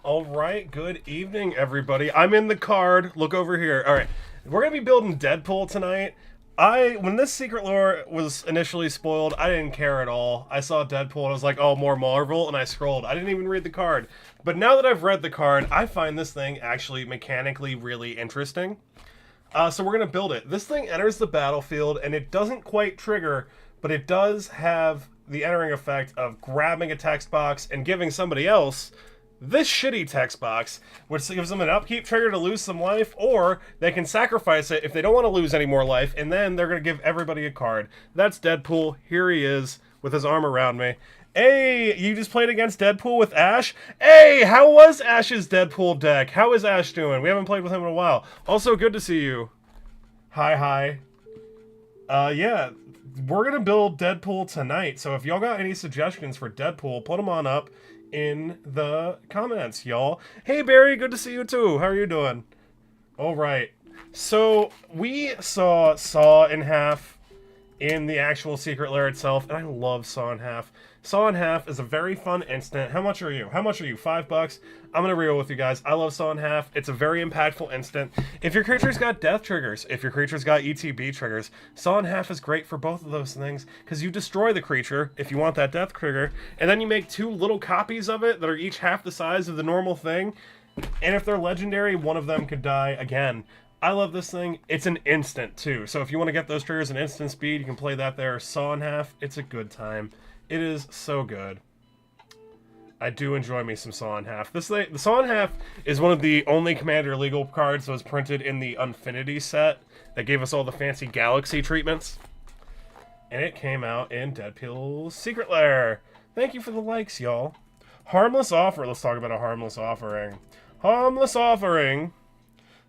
All right, good evening, everybody. I'm in the card. Look over here. All right, we're gonna be building DeadPool tonight. When this secret lore was initially spoiled, I didn't care at all. I saw Deadpool and I was like, oh, more Marvel, and I scrolled. I didn't even read the card. But now that I've read the card, I find this thing actually mechanically really interesting. So we're gonna build it. This thing enters the battlefield, and it doesn't quite trigger, but it does have the entering effect of grabbing a text box and giving somebody else this shitty text box, which gives them an upkeep trigger to lose some life, or they can sacrifice it if they don't want to lose any more life, and then they're going to give everybody a card. That's Deadpool. Here he is with his arm around me. Hey, you just played against Deadpool with Ash? Hey, how was Ash's Deadpool deck? How is Ash doing? We haven't played with him in a while. Also, good to see you. Hi. Yeah, we're going to build Deadpool tonight, so if y'all got any suggestions for Deadpool, put them on up in the comments, y'all. Hey Barry, good to see you too. How are you doing? All right. So we saw in half in the actual secret lair itself, and I love saw in half. Saw in half is a very fun instant. How much are you? $5? I'm gonna reel with you guys. I love saw in half. It's a very impactful instant. If your creature's got death triggers, if your creature's got ETB triggers, saw in half is great for both of those things because you destroy the creature if you want that death trigger, and then you make two little copies of it that are each half the size of the normal thing. And if they're legendary, one of them could die again. I love this thing. It's an instant too. So if you want to get those triggers in instant speed, you can play that there. Saw in half. It's a good time. It is so good. I do enjoy me some Saw in Half. The Saw in Half is one of the only Commander legal cards that was printed in the Infinity set that gave us all the fancy Galaxy treatments. And it came out in Deadpool's Secret Lair. Thank you for the likes, y'all. Harmless offer. Let's talk about a harmless offering. Harmless offering.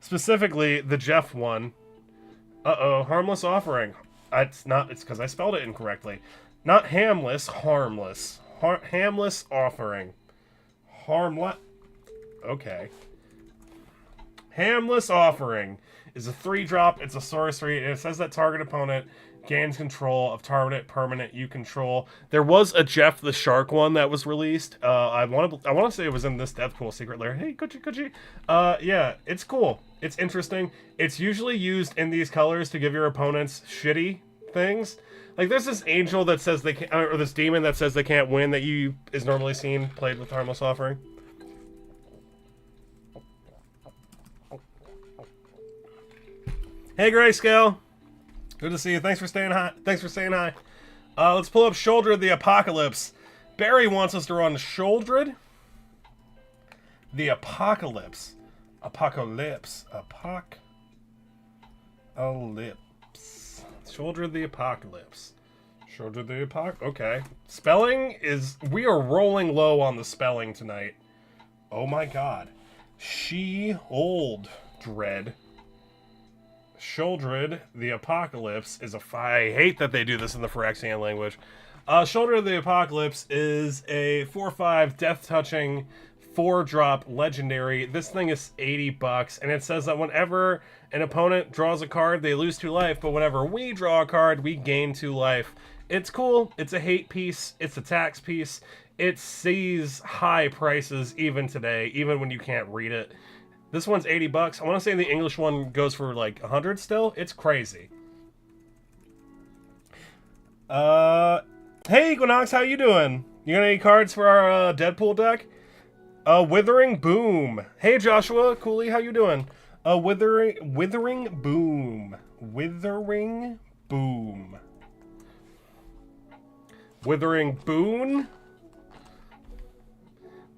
Specifically, the Jeff one. Uh-oh, harmless offering. It's because I spelled it incorrectly. Not hamless, harmless. Hamless offering. Harmless. Okay. Hamless offering is a 3-drop. It's a sorcery, and it says that target opponent gains control of target permanent you control. There was a Jeff the Shark one that was released. I want to say it was in this Deathpool Secret Lair. Hey, could you? Yeah, it's cool. It's interesting. It's usually used in these colors to give your opponents shitty things. Like, there's this angel that says they can't, or this demon that says they can't win that is normally seen played with Harmless Offering. Hey, Grayscale. Good to see you. Thanks for saying hi. Let's pull up Shoulder the Apocalypse. Barry wants us to run Shoulder the Apocalypse. Shoulder the Apocalypse. Okay. Spelling is... We are rolling low on the spelling tonight. Oh my god. She-old-dread. Shoulder the Apocalypse is I hate that they do this in the Phyrexian language. Shoulder the Apocalypse is a 4/5 death-touching 4-drop legendary. This thing is $80, and it says that whenever an opponent draws a card, they lose 2 life, but whenever we draw a card, we gain 2 life. It's cool. It's a hate piece. It's a tax piece. It sees high prices even today, even when you can't read it. This one's $80. I want to say the English one goes for like 100 still. It's crazy. Hey Equinox, how you doing? You got any cards for our Deadpool deck? Withering Boom. Hey Joshua, Cooley, how you doing? Withering Boom. Withering Boom. Withering Boon?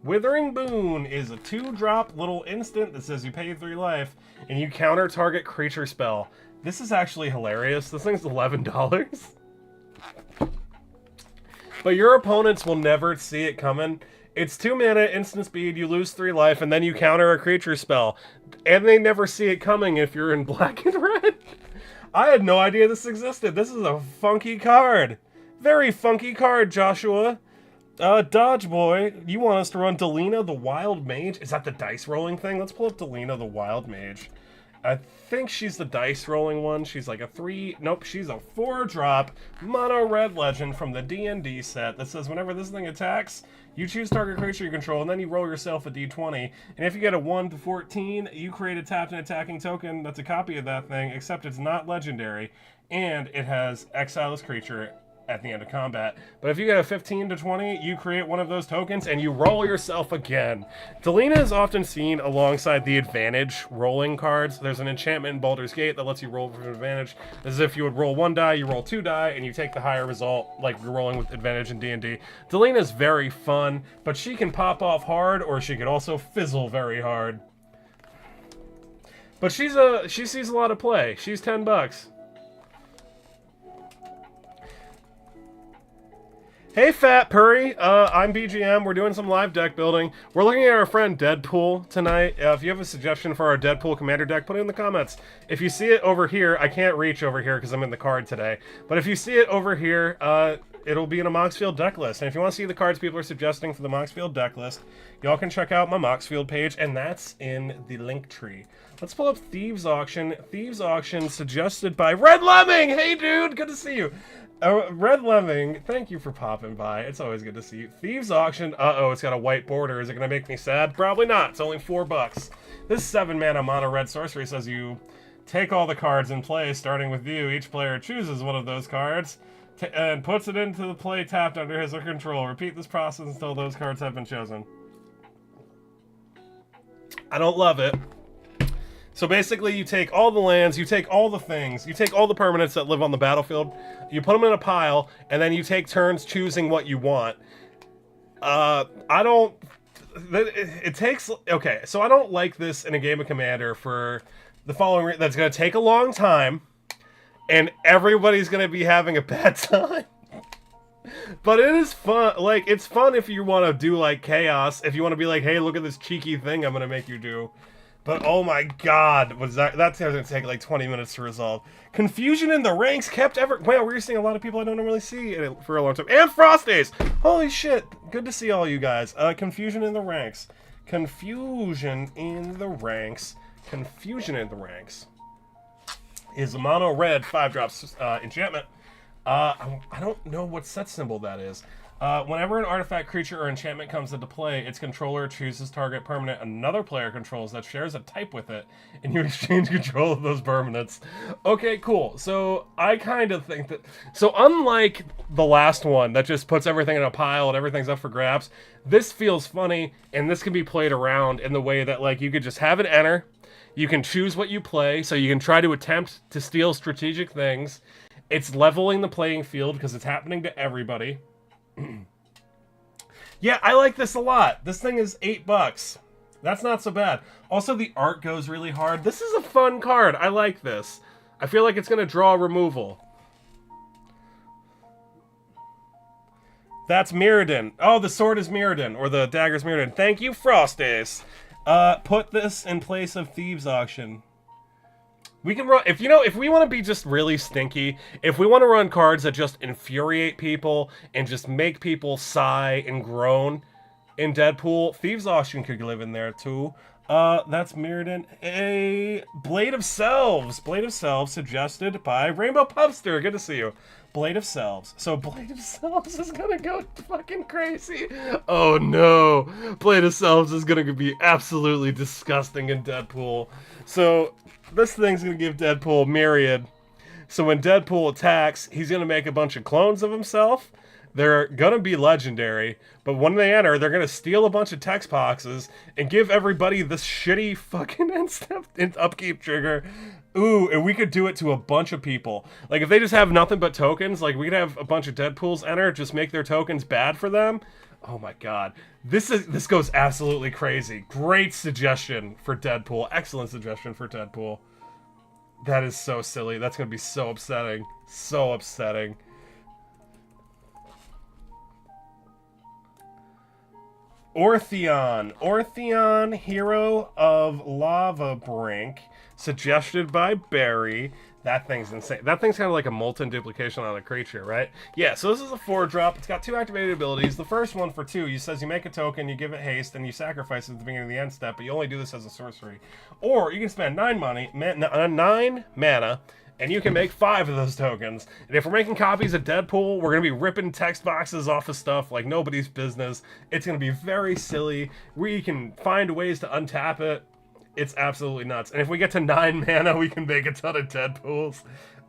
Withering Boon is a 2-drop little instant that says you pay 3 life, and you counter target creature spell. This is actually hilarious. This thing's $11. But your opponents will never see it coming. It's 2 mana, instant speed, you lose 3 life, and then you counter a creature spell. And they never see it coming if you're in black and red. I had no idea this existed. This is a funky card. Very funky card, Joshua. Dodge Boy, you want us to run Delina the Wild Mage? Is that the dice rolling thing? Let's pull up Delina the Wild Mage. I think she's the dice rolling one. She's like a 3... Nope, she's a 4-drop mono red legend from the D&D set that says whenever this thing attacks, you choose target creature you control, and then you roll yourself a d20. And if you get a 1 to 14, you create a tapped and attacking token that's a copy of that thing, except it's not legendary, and it has exile this creature at the end of combat. But if you get a 15 to 20, you create one of those tokens and you roll yourself again. Delina is often seen alongside the advantage rolling cards. There's an enchantment in Baldur's Gate that lets you roll for advantage. This is if you would roll 1 die, you roll 2 die, and you take the higher result, like you're rolling with advantage in D&D. Delina is very fun, but she can pop off hard, or she can also fizzle very hard. But she sees a lot of play. She's $10. Hey Fat Purry, I'm BGM. We're doing some live deck building. We're looking at our friend DeadPool tonight. If you have a suggestion for our DeadPool commander deck, put it in the comments. If you see it over here, I can't reach over here because I'm in the card today. But if you see it over here, it'll be in a Moxfield deck list. And if you want to see the cards people are suggesting for the Moxfield deck list, y'all can check out my Moxfield page, and that's in the link tree. Let's pull up Thieves Auction. Thieves Auction suggested by Red Lemming! Hey dude, good to see you. Red Lemming, thank you for popping by. It's always good to see you. Thieves Auction. Uh-oh, it's got a white border. Is it going to make me sad? Probably not. It's only $4. This 7-mana mono red sorcery says you take all the cards in play, starting with you. Each player chooses one of those cards and puts it into the play tapped under his or control. Repeat this process until those cards have been chosen. I don't love it. So basically, you take all the lands, you take all the things, you take all the permanents that live on the battlefield, you put them in a pile, and then you take turns choosing what you want. It takes... Okay, so I don't like this in a game of Commander for the following reason. That's going to take a long time, and everybody's going to be having a bad time. But it is fun. Like, it's fun if you want to do, like, chaos. If you want to be like, hey, look at this cheeky thing I'm going to make you do. But oh my god, was that's going to take like 20 minutes to resolve. Confusion in the ranks kept ever... Wow, we're seeing a lot of people I don't normally see for a long time. And Frostace! Holy shit, good to see all you guys. Confusion in the ranks. Confusion in the ranks. Confusion in the ranks is a mono red 5-drops enchantment. I don't know what set symbol that is. Whenever an artifact, creature, or enchantment comes into play, its controller chooses target permanent another player controls that shares a type with it, and you exchange control of those permanents. Okay, cool. So I kind of think that... So unlike the last one that just puts everything in a pile and everything's up for grabs, this feels funny, and this can be played around in the way that, like, you could just have it enter, you can choose what you play, so you can try to attempt to steal strategic things. It's leveling the playing field because it's happening to everybody. Yeah, I like this a lot. This thing is $8. That's not so bad. Also, the art goes really hard. This is a fun card. I like this. I feel like it's going to draw removal. That's Mirrodin. Oh, the sword is Mirrodin, or the dagger's Mirrodin. Thank you, Frostace. Put this in place of Thieves Auction. We can run, if we want to be just really stinky, if we want to run cards that just infuriate people and just make people sigh and groan in DeadPool, Thieves Auction could live in there too. That's Mirrodin. A Blade of Selves. Blade of Selves suggested by Rainbow Pubster. Good to see you. Blade of Selves. So Blade of Selves is gonna go fucking crazy. Oh no. Blade of Selves is gonna be absolutely disgusting in DeadPool. So this thing's gonna give DeadPool Myriad. So when DeadPool attacks, he's gonna make a bunch of clones of himself. They're gonna be legendary, but when they enter, they're gonna steal a bunch of text boxes and give everybody this shitty fucking instant upkeep trigger. Ooh, and we could do it to a bunch of people. Like, if they just have nothing but tokens, like, we could have a bunch of DeadPools enter, just make their tokens bad for them. Oh my god. This goes absolutely crazy. Great suggestion for DeadPool. Excellent suggestion for DeadPool. That is so silly. That's gonna be so upsetting. So upsetting. Ortheon. Ortheon, Hero of Lava Brink, suggested by Barry. That thing's insane. That thing's kind of like a molten duplication on a creature, right? Yeah, so this is a 4-drop. It's got 2 activated abilities. The first one for 2, you says you make a token, you give it haste, and you sacrifice it at the beginning of the end step, but you only do this as a sorcery. Or you can spend 9 mana, and you can make 5 of those tokens. And if we're making copies of DeadPool, we're going to be ripping text boxes off of stuff like nobody's business. It's going to be very silly. We can find ways to untap it. It's absolutely nuts. And if we get to 9 mana, we can make a ton of DeadPools.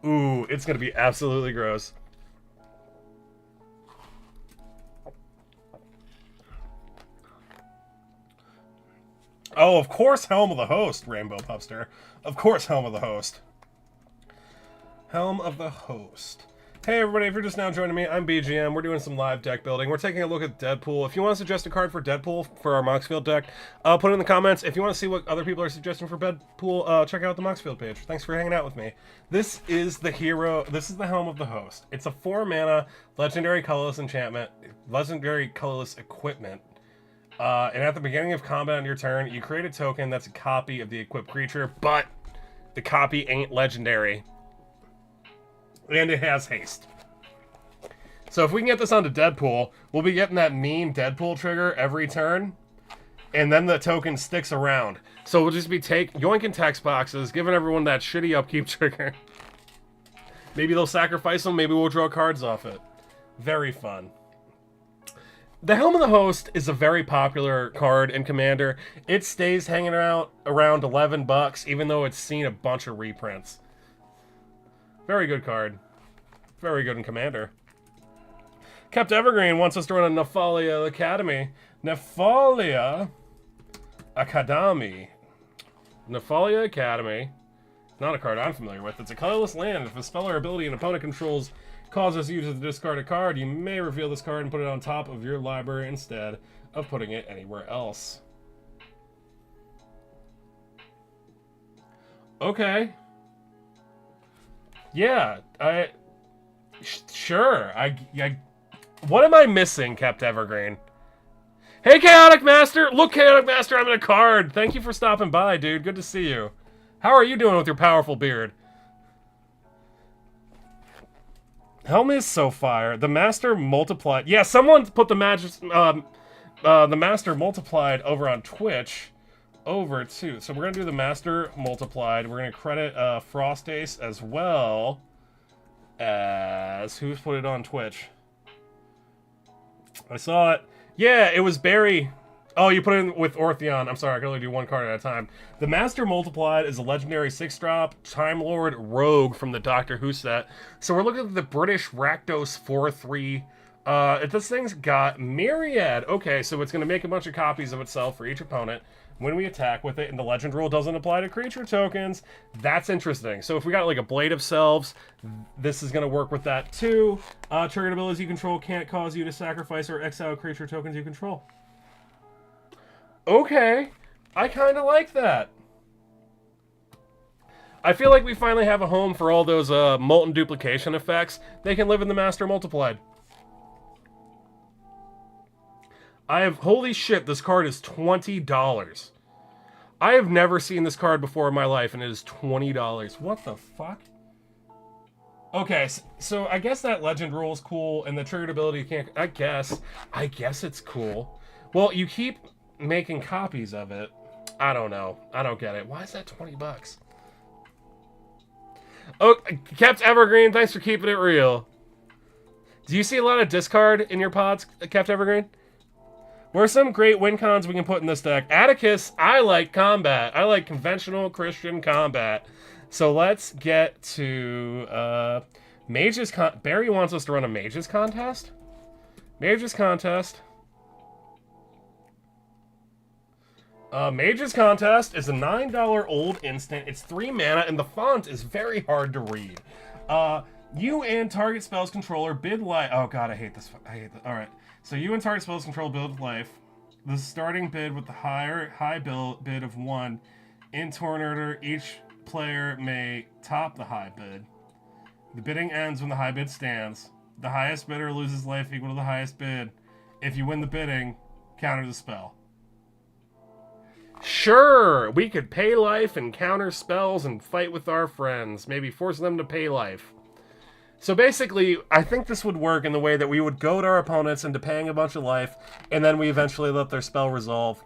Ooh, it's going to be absolutely gross. Oh, of course Helm of the Host, Rainbow Pupster. Of course Helm of the Host. Helm of the Host. Hey everybody, if you're just now joining me, I'm BGM. We're doing some live deck building. We're taking a look at DeadPool. If you want to suggest a card for DeadPool for our Moxfield deck, put it in the comments. If you want to see what other people are suggesting for DeadPool, check out the Moxfield page. Thanks for hanging out with me. This is the hero. This is the Helm of the Host. It's a 4-mana legendary colorless enchantment, legendary colorless equipment. And at the beginning of combat on your turn, you create a token that's a copy of the equipped creature, but the copy ain't legendary. And it has haste. So if we can get this onto DeadPool, we'll be getting that mean DeadPool trigger every turn. And then the token sticks around. So we'll just be yoinking text boxes, giving everyone that shitty upkeep trigger. Maybe they'll sacrifice them, maybe we'll draw cards off it. Very fun. The Helm of the Host is a very popular card in Commander. It stays hanging around $11, even though it's seen a bunch of reprints. Very good card. Very good in Commander. Kept Evergreen wants us to run a Nephalia Academy. Nephalia Academy. Nephalia Academy. Not a card I'm familiar with. It's a colorless land. If a spell or ability an opponent controls causes you to discard a card, you may reveal this card and put it on top of your library instead of putting it anywhere else. Okay. Yeah, sure. What am I missing, Kept Evergreen? Hey, Chaotic Master! Look, Chaotic Master, I'm in a card! Thank you for stopping by, dude. Good to see you. How are you doing with your powerful beard? Helm is so fire. The Master multiplied. Yeah, someone put the Master multiplied over on Twitch. Over too. So we're gonna do the Master multiplied. We're gonna credit Frost Ace as well as who's put it on Twitch. I saw it. Yeah, it was Barry. Oh, you put it in with Ortheon. I'm sorry, I can only do one card at a time. The Master multiplied is a legendary 6-drop Time Lord Rogue from the Doctor Who set. So we're looking at the British Rakdos 4/3. This thing's got Myriad. Okay, so it's gonna make a bunch of copies of itself for each opponent when we attack with it, and the legend rule doesn't apply to creature tokens. That's interesting. So if we got like a Blade of Selves, this is going to work with that too. Triggered abilities you control can't cause you to sacrifice or exile creature tokens you control. Okay, I kind of like that. I feel like we finally have a home for all those molten duplication effects. They can live in the Master multiplied. Holy shit, this card is $20. I have never seen this card before in my life, and it is $20. What the fuck? Okay, so I guess that legend rule is cool, and the triggered ability can't... I guess it's cool. Well, you keep making copies of it. I don't know. I don't get it. Why is that $20? Oh, Kept Evergreen, thanks for keeping it real. Do you see a lot of discard in your pods, Kept Evergreen? What are some great win cons we can put in this deck? Atticus, I like combat. I like conventional Christian combat. So let's get to Mages Barry wants us to run a Mages contest. Mages contest. Mages contest is a $9 old instant. It's 3 mana, and the font is very hard to read. You and target spell's controller bid life. Oh god, I hate this. All right. So you and target spell's control bid life. The starting bid with the high bid of 1. In turn order, each player may top the high bid. The bidding ends when the high bid stands. The highest bidder loses life equal to the highest bid. If you win the bidding, counter the spell. Sure, we could pay life and counter spells and fight with our friends. Maybe force them to pay life. So basically, I think this would work in the way that we would goad our opponents into paying a bunch of life, and then we eventually let their spell resolve.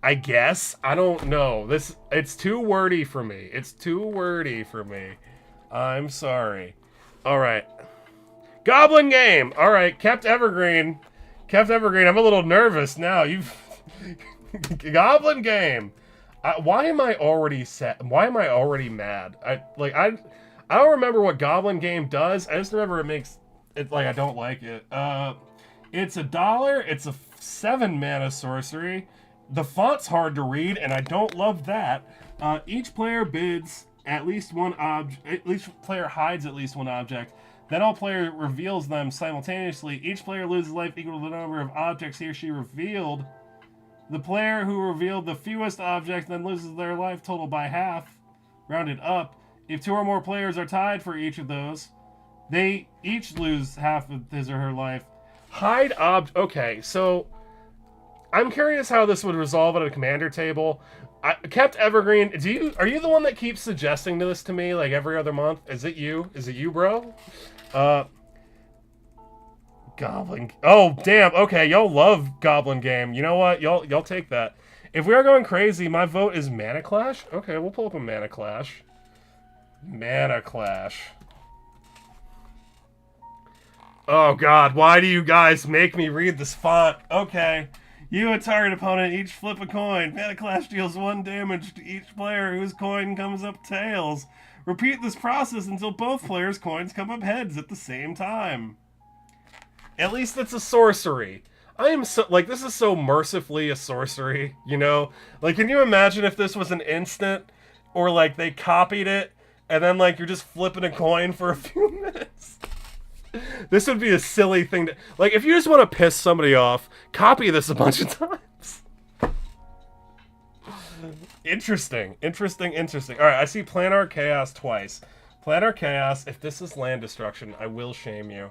I guess? I don't know. It's too wordy for me. It's too wordy for me. I'm sorry. Alright. Goblin game! Alright, kept evergreen. Kept evergreen. I'm a little nervous now. You've... Goblin game! Why am I already set? Why am I already mad? I don't remember what Goblin game does. I just remember it makes... It's like, I don't like it. It's $1. It's a 7 mana sorcery. The font's hard to read, and I don't love that. Each player bids at least one object. Each player hides at least one object. Then all player reveals them simultaneously. Each player loses life equal to the number of objects he or she revealed. The player who revealed the fewest objects then loses their life total by half, rounded up. If 2 or more players are tied for each of those, they each lose half of his or her life. Hide okay, so I'm curious how this would resolve at a commander table. I kept evergreen. Are you the one that keeps suggesting this to me like every other month? Is it you? Is it you, bro? Goblin. Oh, damn. Okay, y'all love Goblin game. You know what? Y'all take that. If we are going crazy, my vote is Mana Clash. Okay, we'll pull up a Mana Clash. Mana Clash. Oh god, why do you guys make me read this font? Okay. You, a target opponent, each flip a coin. Mana Clash deals 1 damage to each player whose coin comes up tails. Repeat this process until both players' coins come up heads at the same time. At least it's a sorcery. I am so, like, this is so mercifully a sorcery, you know? Like, can you imagine if this was an instant, or, like, they copied it, and then, like, you're just flipping a coin for a few minutes? This would be a silly thing to... Like, if you just want to piss somebody off, copy this a bunch of times. Interesting. Alright, I see Planar Chaos twice. Planar Chaos, if this is land destruction, I will shame you.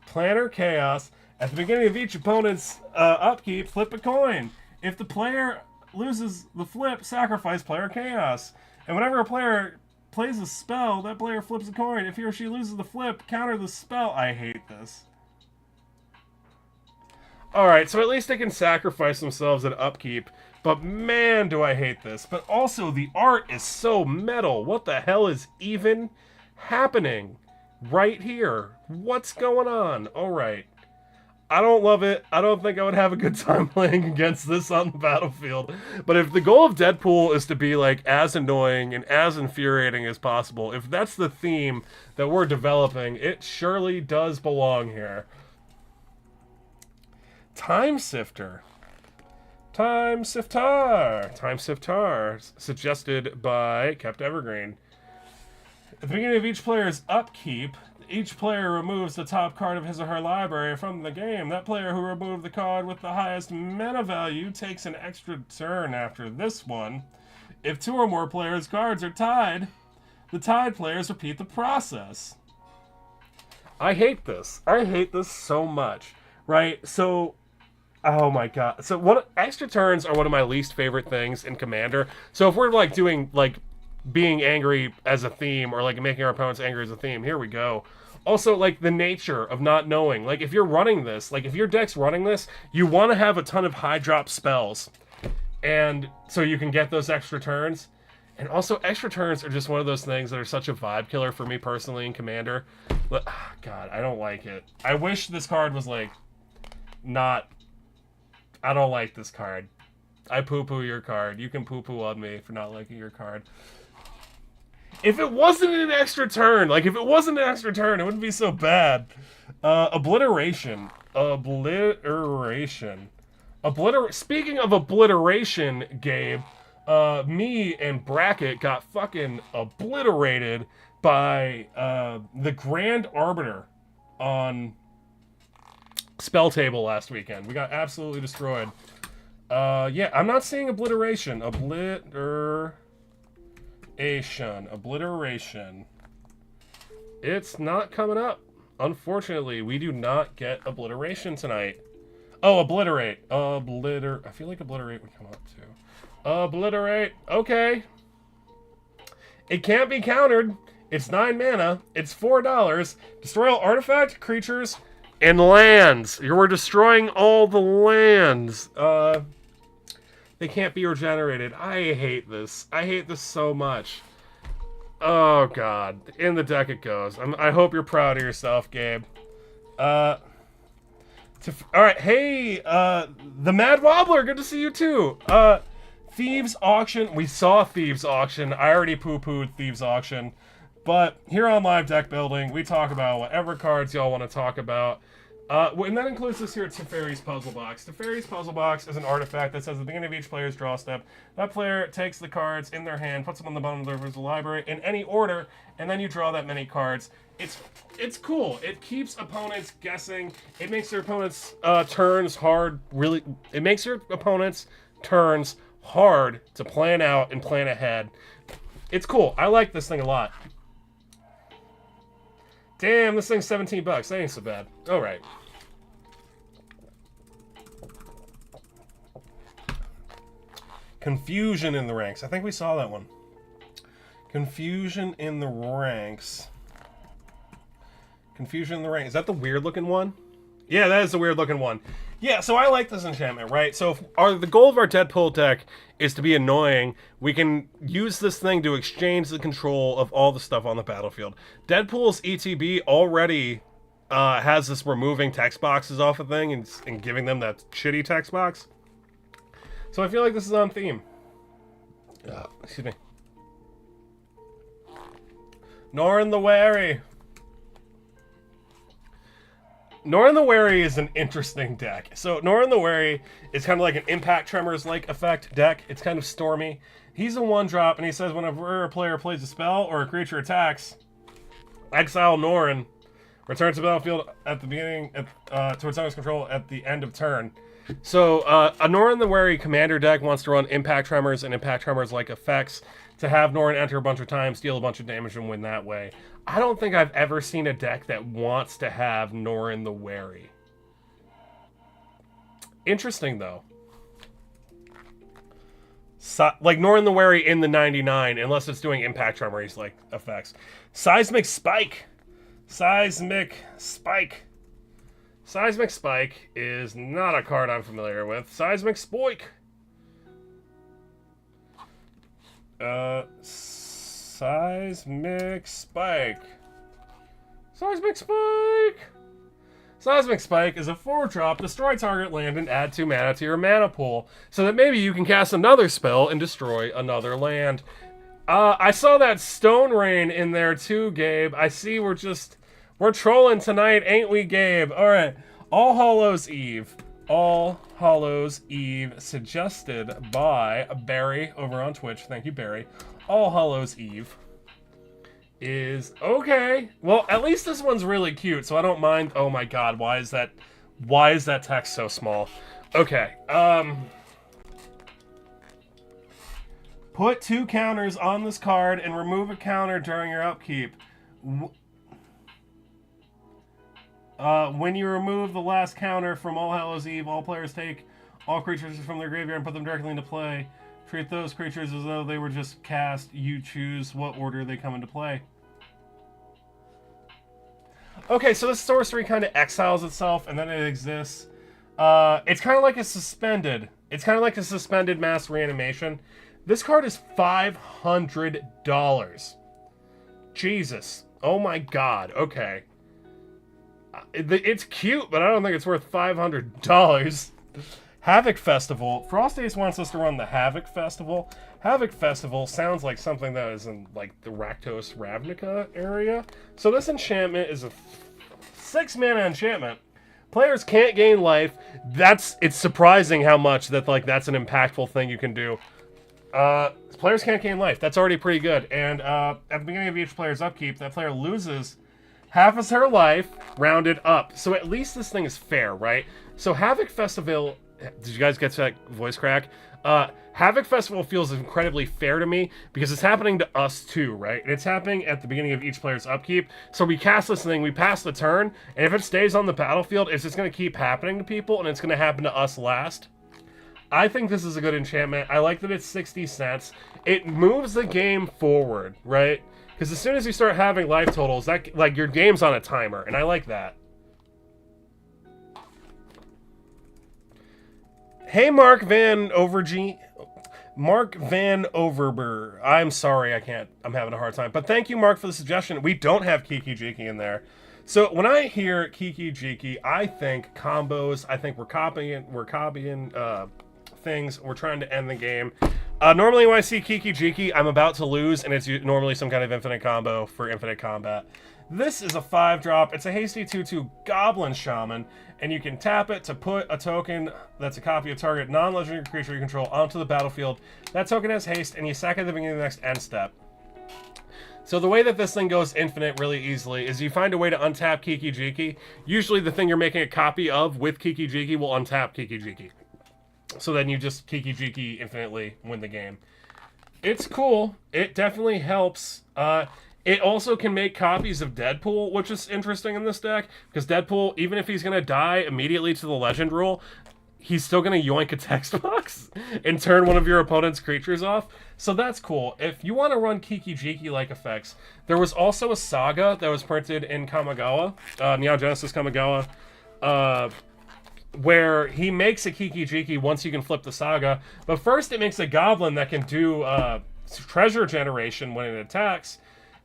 Planar Chaos, at the beginning of each opponent's upkeep, flip a coin. If the player loses the flip, sacrifice Planar Chaos. And whenever a player plays a spell, that player flips a coin. If he or she loses the flip, counter the spell. I hate this. Alright, so at least they can sacrifice themselves at upkeep. But man, do I hate this. But also, the art is so metal. What the hell is even happening right here? What's going on? Alright. I don't love it. I don't think I would have a good time playing against this on the battlefield. But if the goal of DeadPool is to be like as annoying and as infuriating as possible, if that's the theme that we're developing, it surely does belong here. Time Sifter. Time Sifter. Time Sifter. Suggested by Kept Evergreen. At the beginning of each player's upkeep, each player removes the top card of his or her library from the game. That player who removed the card with the highest mana value takes an extra turn after this one. If 2 or more players' cards are tied, the tied players repeat the process. I hate this. I hate this so much. Right? So, oh my god. So, extra turns are one of my least favorite things in Commander. So if we're like doing like being angry as a theme, or like making our opponents angry as a theme, here we go. Also, like, the nature of not knowing. Like, if you're running this, like, if your deck's running this, you want to have a ton of high drop spells. And so you can get those extra turns. And also, extra turns are just one of those things that are such a vibe killer for me personally in Commander. But, God, I don't like it. I wish this card was, like, not... I don't like this card. I poo-poo your card. You can poo-poo on me for not liking your card. If it wasn't an extra turn, like, if it wasn't an extra turn, it wouldn't be so bad. Obliteration. Speaking of obliteration, Gabe, me and Bracket got fucking obliterated by the Grand Arbiter on Spell Table last weekend. We got absolutely destroyed. Yeah, I'm not seeing obliteration. Obliteration. It's not coming up. Unfortunately, we do not get obliteration tonight. Oh, obliterate. I feel like obliterate would come up too. Obliterate. Okay. It can't be countered. It's 9 mana. It's $4. Destroy all artifact, creatures, and lands. You're destroying all the lands. They can't be regenerated. I hate this. I hate this so much. Oh, God. In the deck it goes. I hope you're proud of yourself, Gabe. Alright, hey, the Mad Wobbler, good to see you too. Thieves Auction, we saw Thieves Auction. I already poo-pooed Thieves Auction. But here on Live Deck Building, we talk about whatever cards y'all want to talk about. And that includes this here Teferi's Puzzle Box. Teferi's Puzzle Box is an artifact that says at the beginning of each player's draw step, that player takes the cards in their hand, puts them on the bottom of the library in any order, and then you draw that many cards. It's cool. It keeps opponents guessing. It makes their opponents' turns hard. Really, it makes your opponents' turns hard to plan out and plan ahead. It's cool. I like this thing a lot. Damn, this thing's $17. That ain't so bad. All right. Confusion in the ranks. I think we saw that one. Confusion in the ranks. Confusion in the ranks. Is that the weird looking one? Yeah, that is the weird looking one. Yeah, so I like this enchantment, right? So if the goal of our DeadPool deck is to be annoying, we can use this thing to exchange the control of all the stuff on the battlefield. DeadPool's ETB already has this removing text boxes off a thing and giving them that shitty text box. So I feel like this is on theme. Excuse me. Norn the Wary. Norn the Wary is an interesting deck. So Norn the Wary is kind of like an Impact Tremors-like effect deck. It's kind of stormy. He's a 1-drop, and he says whenever a player plays a spell or a creature attacks, exile Norn, returns to the battlefield at the beginning, towards owner's control at the end of turn. So a Norn the Wary commander deck wants to run Impact Tremors and Impact Tremors-like effects to have Norn enter a bunch of times, deal a bunch of damage, and win that way. I don't think I've ever seen a deck that wants to have Norn the Wary. Interesting, though. Like Norn the Wary in the 99, unless it's doing Impact Tremors like effects. Seismic Spike. Seismic Spike. Seismic Spike is not a card I'm familiar with. Seismic Spoik. Seismic Spike. Seismic Spike! Seismic Spike is a 4-drop, destroy target land and add 2 mana to your mana pool, so that maybe you can cast another spell and destroy another land. I saw that Stone Rain in there too, Gabe. I see we're trolling tonight, ain't we, Gabe? Alright, All Hallows Eve. All Hallows Eve, suggested by Barry over on Twitch. Thank you, Barry. All Hallows Eve is okay. Well, at least this one's really cute, so I don't mind. Oh my god, why is that text so small? Okay. Put 2 counters on this card and remove a counter during your upkeep. When you remove the last counter from All Hallows Eve, all players take all creatures from their graveyard and put them directly into play. Treat those creatures as though they were just cast. You choose what order they come into play. Okay, so this sorcery kind of exiles itself, and then it exists. It's kind of like a suspended. It's kind of like a suspended mass reanimation. This card is $500. Jesus. Oh my god. Okay. It's cute, but I don't think it's worth $500. Havoc Festival. Frost Ace wants us to run the Havoc Festival. Havoc Festival sounds like something that is in like the Rakdos Ravnica area. So this enchantment is a 6-mana enchantment. Players can't gain life. It's surprising how much that's an impactful thing you can do. Players can't gain life. That's already pretty good. And at the beginning of each player's upkeep, that player loses half of her life, rounded up. So at least this thing is fair, right? So Havoc Festival Did you guys get that voice crack? Havoc Festival feels incredibly fair to me because it's happening to us too, right? And it's happening at the beginning of each player's upkeep. So we cast this thing, we pass the turn, and if it stays on the battlefield, it's just going to keep happening to people, and it's going to happen to us last. I think this is a good enchantment. I like that it's 60 cents. It moves the game forward, right? Because as soon as you start having life totals, that like your game's on a timer, and I like that. Hey, Mark Van Overberg. I'm sorry, I'm having a hard time. But thank you, Mark, for the suggestion. We don't have Kiki Jiki in there. So when I hear Kiki Jiki, I think combos. I think we're copying things. We're trying to end the game. Normally when I see Kiki Jiki, I'm about to lose, and it's normally some kind of infinite combo for infinite combat. This is a 5-drop. It's a hasty 2/2 Goblin Shaman, and you can tap it to put a token that's a copy of target non-legendary creature you control onto the battlefield. That token has haste, and you sack it at the beginning of the next end step. So the way that this thing goes infinite really easily is you find a way to untap Kiki Jiki. Usually the thing you're making a copy of with Kiki Jiki will untap Kiki Jiki. So then you just Kiki Jiki infinitely win the game. It's cool. It definitely helps. It also can make copies of DeadPool, which is interesting in this deck, because DeadPool, even if he's going to die immediately to the legend rule, he's still going to yoink a text box and turn one of your opponent's creatures off. So that's cool. If you want to run Kiki Jiki-like effects, there was also a saga that was printed in Kamigawa, Neon Genesis Kamigawa, where he makes a Kiki Jiki once you can flip the saga. But first it makes a goblin that can do treasure generation when it attacks,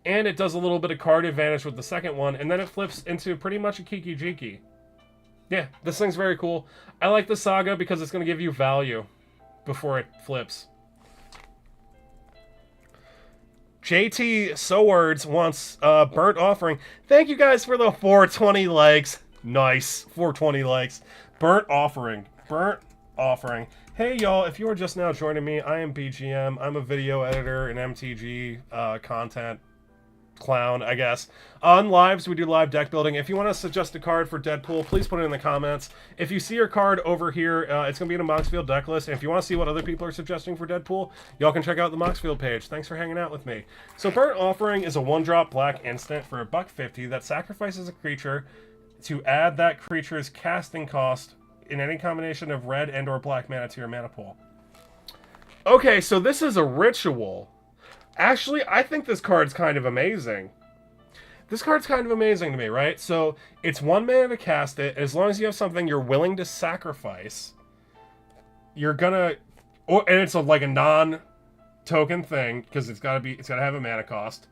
and it does a little bit of card advantage with the second one, and then it flips into pretty much a Kiki Jiki. Yeah, this thing's very cool. I like the saga because it's going to give you value before it flips. JT Sowards wants Burnt Offering. Thank you guys for the 420 likes. Nice. 420 likes. Burnt Offering. Burnt Offering. Hey, y'all, if you are just now joining me, I am BGM. I'm a video editor and MTG content clown, I guess. On lives, we do live deck building. If you want to suggest a card for DeadPool, please put it in the comments. If you see your card over here, it's going to be in a Moxfield deck list. And if you want to see what other people are suggesting for DeadPool, y'all can check out the Moxfield page. Thanks for hanging out with me. So Burnt Offering is a 1-drop black instant for $1.50 that sacrifices a creature to add that creature's casting cost in any combination of red and or black mana to your mana pool. Okay, so this is a ritual. Actually, I think this card's kind of amazing. This card's kind of amazing to me, right? So, it's 1 mana to cast it. As long as you have something you're willing to sacrifice, you're gonna... and it's like a non-token thing, because it's gotta have a mana cost.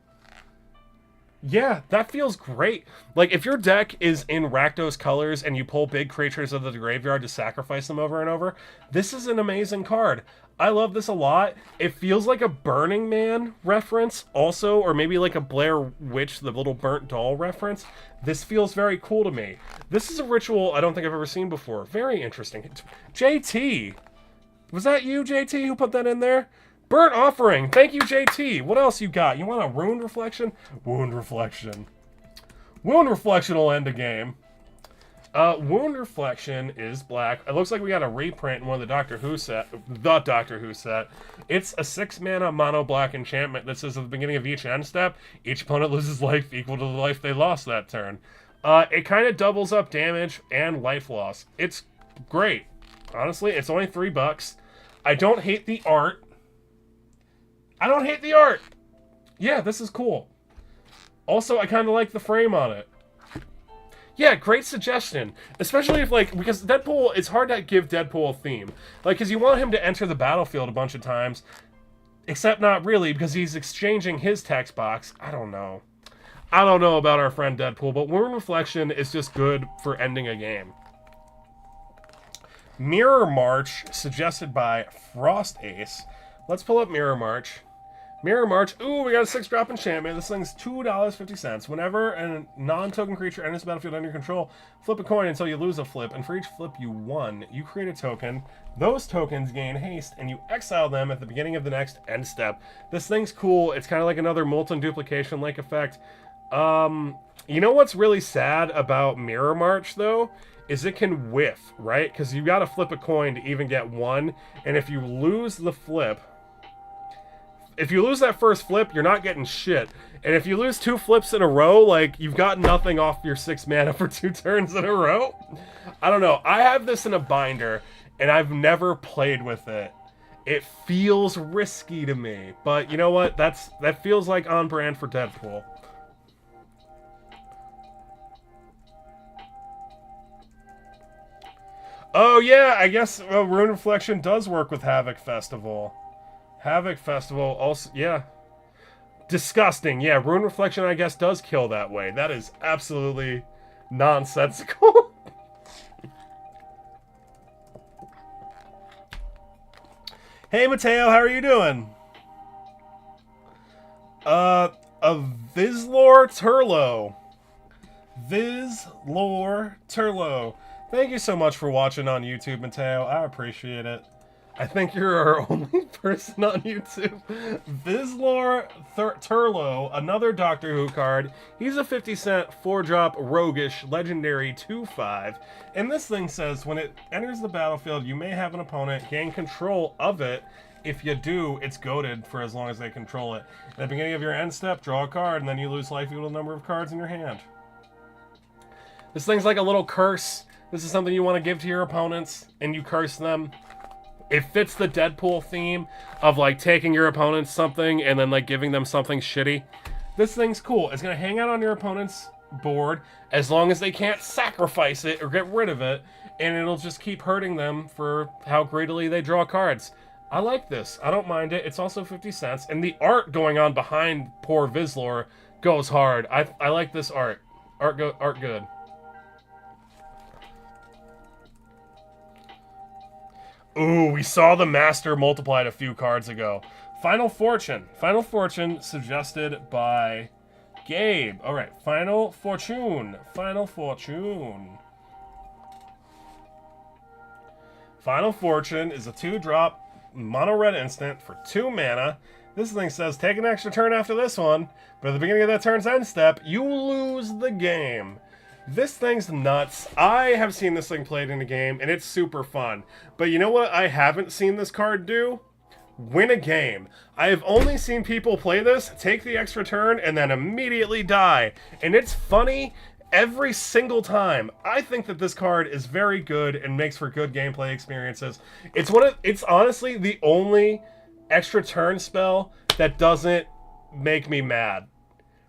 Yeah, that feels great. Like, if your deck is in Rakdos colors and you pull big creatures out of the graveyard to sacrifice them over and over, this is an amazing card. I love this a lot. It feels like a Burning Man reference also, or maybe like a Blair Witch, the little burnt doll reference. This feels very cool to me. This is a ritual I don't think I've ever seen before. Very interesting. JT! Was that you, JT, who put that in there? Burnt Offering! Thank you, JT! What else you got? You want a Wound Reflection? Wound Reflection. Wound Reflection will end a game. Wound Reflection is black. It looks like we got a reprint in one of the Doctor Who set. It's a 6-mana mono black enchantment that says at the beginning of each end step, each opponent loses life equal to the life they lost that turn. It kind of doubles up damage and life loss. It's great. Honestly, it's only $3. I don't hate the art. Yeah, this is cool. Also, I kind of like the frame on it. Yeah, great suggestion. Especially if, like, because DeadPool, it's hard to give DeadPool a theme. Like, because you want him to enter the battlefield a bunch of times, except not really, because he's exchanging his text box. I don't know. I don't know about our friend DeadPool, but Wound Reflection is just good for ending a game. Mirror March, suggested by Frost Ace. Let's pull up Mirror March. Mirror March. Ooh, we got a 6-drop enchantment. This thing's $2.50. Whenever a non-token creature enters the battlefield under your control, flip a coin until you lose a flip, and for each flip you won, you create a token. Those tokens gain haste, and you exile them at the beginning of the next end step. This thing's cool. It's kind of like another Molten Duplication-like effect. You know what's really sad about Mirror March, though? is it can whiff, right? Because you got to flip a coin to even get one. And if you lose the flip, if you lose that first flip, you're not getting shit. And if you lose 2 flips in a row, like, you've got nothing off your 6 mana for 2 turns in a row. I don't know. I have this in a binder, and I've never played with it. It feels risky to me. But you know what? That feels like on brand for DeadPool. Oh, yeah, I guess Rune Reflection does work with Havoc Festival. Havoc Festival also, yeah. Disgusting. Yeah, Rune Reflection, I guess, does kill that way. That is absolutely nonsensical. Hey, Mateo, how are you doing? A Vizlor Turlo. Vizlor Turlo. Thank you so much for watching on YouTube, Mateo. I appreciate it. I think you're our only person on YouTube. Vizlor Turlo, another Doctor Who card. He's a 50-cent 4-drop roguish legendary 2/5. And this thing says, when it enters the battlefield, you may have an opponent gain control of it. If you do, it's goated for as long as they control it. At the beginning of your end step, draw a card, and then you lose life equal to the number of cards in your hand. This thing's like a little curse. This is something you want to give to your opponents, and you curse them. It fits the DeadPool theme of, like, taking your opponents something and then, like, giving them something shitty. This thing's cool. It's going to hang out on your opponent's board as long as they can't sacrifice it or get rid of it, and it'll just keep hurting them for how greedily they draw cards. I like this. I don't mind it. It's also 50 cents, and the art going on behind poor Vizlor goes hard. I like this art. Art good. Ooh, we saw the Master multiplied a few cards ago. Final Fortune. Final Fortune suggested by Gabe. All right, Final Fortune. Final Fortune. Final Fortune is a 2-drop mono red instant for 2 mana. This thing says take an extra turn after this one, but at the beginning of that turn's end step, you lose the game. This thing's nuts. I have seen this thing played in a game, and it's super fun. But you know what I haven't seen this card do? Win a game. I have only seen people play this, take the extra turn, and then immediately die. And it's funny every single time. I think that this card is very good and makes for good gameplay experiences. It's honestly the only extra turn spell that doesn't make me mad.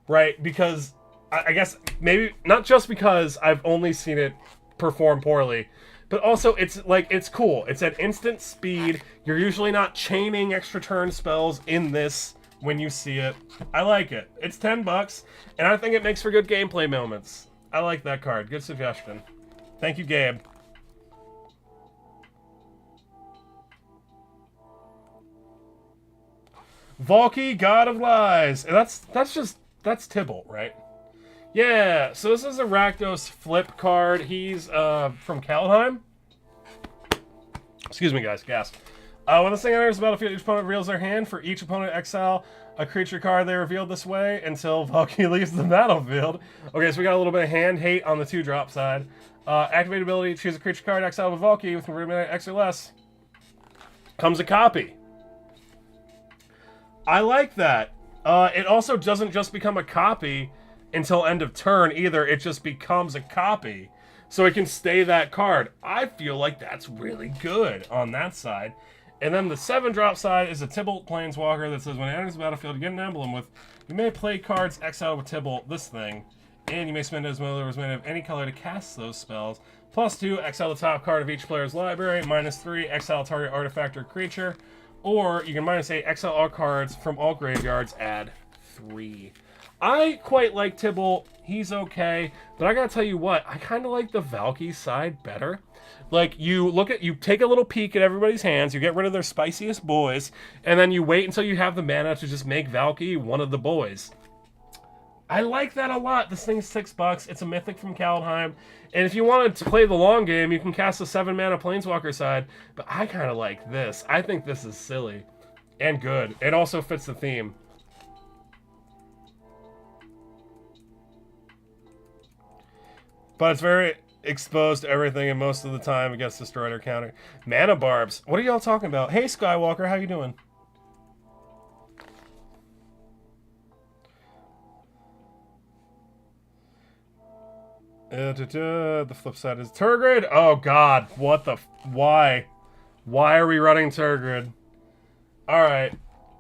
Right? Because I guess maybe not just because I've only seen it perform poorly, but also it's cool. It's at instant speed. You're usually not chaining extra turn spells in this when you see it. I like it. It's $10, and I think it makes for good gameplay moments. I like that card. Good suggestion. Thank you, Gabe. Valky, God of Lies. And that's Tybalt, right? Yeah, so this is a Rakdos flip card. He's from Kaldheim. Excuse me, guys. Gas. When this thing enters the battlefield, each opponent reveals their hand. For each opponent, exile a creature card they revealed this way until Valky leaves the battlefield. Okay, so we got a little bit of hand hate on the 2-drop side. Activate ability, choose a creature card, exile with Valky with converted X or less. Comes a copy. I like that. It also doesn't just become a copy until end of turn either. It just becomes a copy, so it can stay that card. I feel like that's really good on that side. And then the 7-drop side is a Tybalt Planeswalker that says when it enters the battlefield, you get an emblem with, you may play cards exiled with Tybalt, this thing, and you may spend as many as mana of any color to cast those spells. +2, exile the top card of each player's library. -3, exile target artifact or creature. Or you can -8, exile all cards from all graveyards, add 3. I quite like Tybalt. He's okay, but I gotta tell you what, I kind of like the Valky side better. Like, you take a little peek at everybody's hands, you get rid of their spiciest boys, and then you wait until you have the mana to just make Valky one of the boys. I like that a lot. This thing's $6. It's a mythic from Kaldheim, and if you wanted to play the long game, you can cast a 7-mana Planeswalker side, but I kind of like this. I think this is silly and good. It also fits the theme. But it's very... exposed to everything, and most of the time it gets destroyed or countered. Mana barbs. What are y'all talking about? Hey, Skywalker, how you doing? The flip side is Turgid. Oh God, what the? Why? Why are we running Turgid? All right,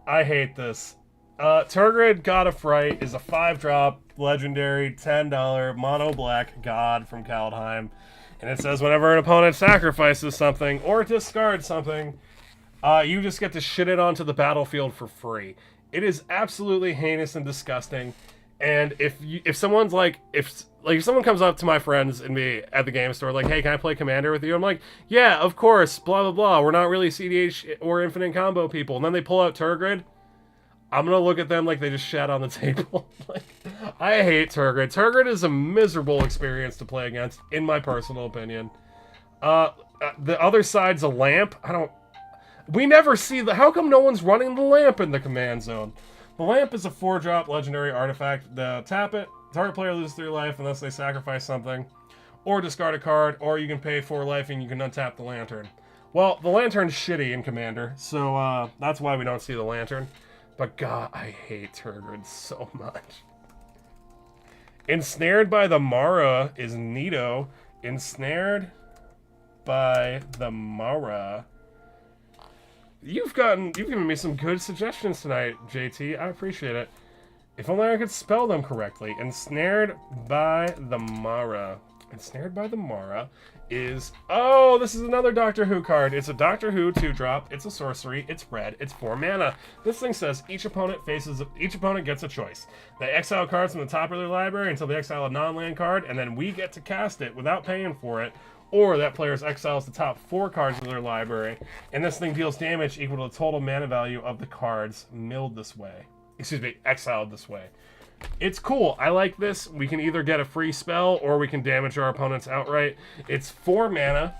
I hate this. Turgid, God of Fright, is a 5-drop legendary $10 mono black god from Kaldheim, and it says whenever an opponent sacrifices something or discards something, you just get to shit it onto the battlefield for free. It is absolutely heinous and disgusting. And if someone's like if someone comes up to my friends and me at the game store like, hey, can I play Commander with you? I'm like, yeah, of course, blah blah blah. We're not really CDH or infinite combo people. And then they pull out Turgid. I'm gonna look at them like they just shat on the table. Like, I hate Turgid. Turgid is a miserable experience to play against, in my personal opinion. The other side's a lamp. We never see the. How come no one's running the lamp in the command zone? The lamp is a 4-drop legendary artifact. Tap it, target player loses 3 life unless they sacrifice something, or discard a card, or you can pay 4 life and you can untap the lantern. Well, the lantern's shitty in Commander, so that's why we don't see the lantern. But God, I hate Turgid so much. Ensnared by the Mara is Neato. Ensnared by the Mara. You've given me some good suggestions tonight, JT. I appreciate it. If only I could spell them correctly. Ensnared by the Mara. Ensnared by the Mara is... Oh, this is another Doctor Who card. It's a Doctor Who 2-drop. It's a sorcery. It's red. It's 4 mana. This thing says each opponent gets a choice. They exile cards from the top of their library until they exile a non-land card, and then we get to cast it without paying for it. Or that player's exiles the top 4 cards of their library, and this thing deals damage equal to the total mana value of the cards milled this way. Excuse me, exiled this way. It's cool. I like this. We can either get a free spell, or we can damage our opponents outright. It's 4 mana.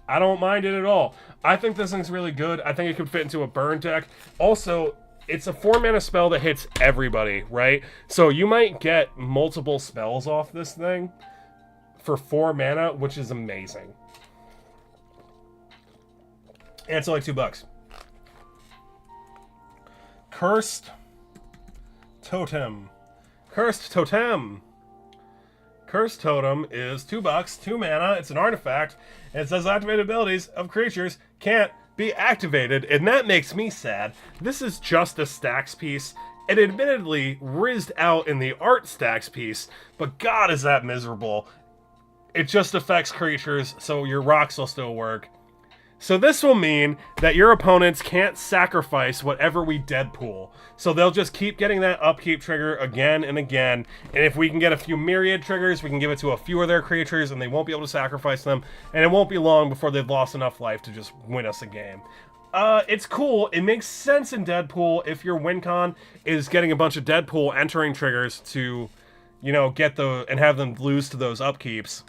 I don't mind it at all. I think this thing's really good. I think it could fit into a burn deck. Also, it's a 4 mana spell that hits everybody, right? So you might get multiple spells off this thing for 4 mana, which is amazing. And it's only $2. Cursed Totem. Cursed Totem. Cursed Totem is $2, 2 mana. It's an artifact, and it says activated abilities of creatures can't be activated, and that makes me sad. This is just a stacks piece. It admittedly rizzed out in the art stacks piece, but God, is that miserable. It just affects creatures, so your rocks will still work. So this will mean that your opponents can't sacrifice whatever we DeadPool. So they'll just keep getting that upkeep trigger again and again. And if we can get a few myriad triggers, we can give it to a few of their creatures and they won't be able to sacrifice them. And it won't be long before they've lost enough life to just win us a game. It's cool. It makes sense in DeadPool if your win con is getting a bunch of DeadPool entering triggers to, you know, get the and have them lose to those upkeeps.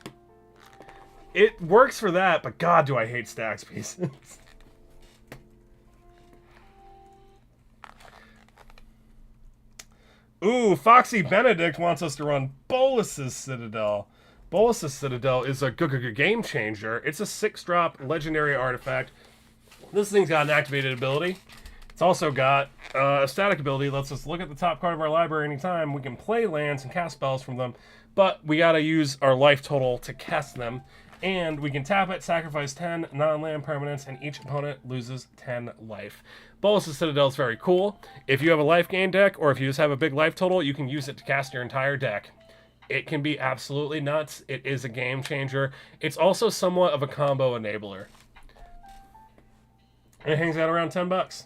It works for that, but God, do I hate stacks pieces. Ooh, Foxy Benedict wants us to run Bolus's Citadel. Bolus's Citadel is a game changer. It's a 6-drop legendary artifact. This thing's got an activated ability. It's also got a static ability. Lets us look at the top card of our library anytime. We can play lands and cast spells from them, but we gotta use our life total to cast them. And we can tap it, sacrifice 10 non-land permanents, and each opponent loses 10 life. Bolus's Citadel is very cool. If you have a life gain deck, or if you just have a big life total, you can use it to cast your entire deck. It can be absolutely nuts. It is a game changer. It's also somewhat of a combo enabler. And it hangs out around $10.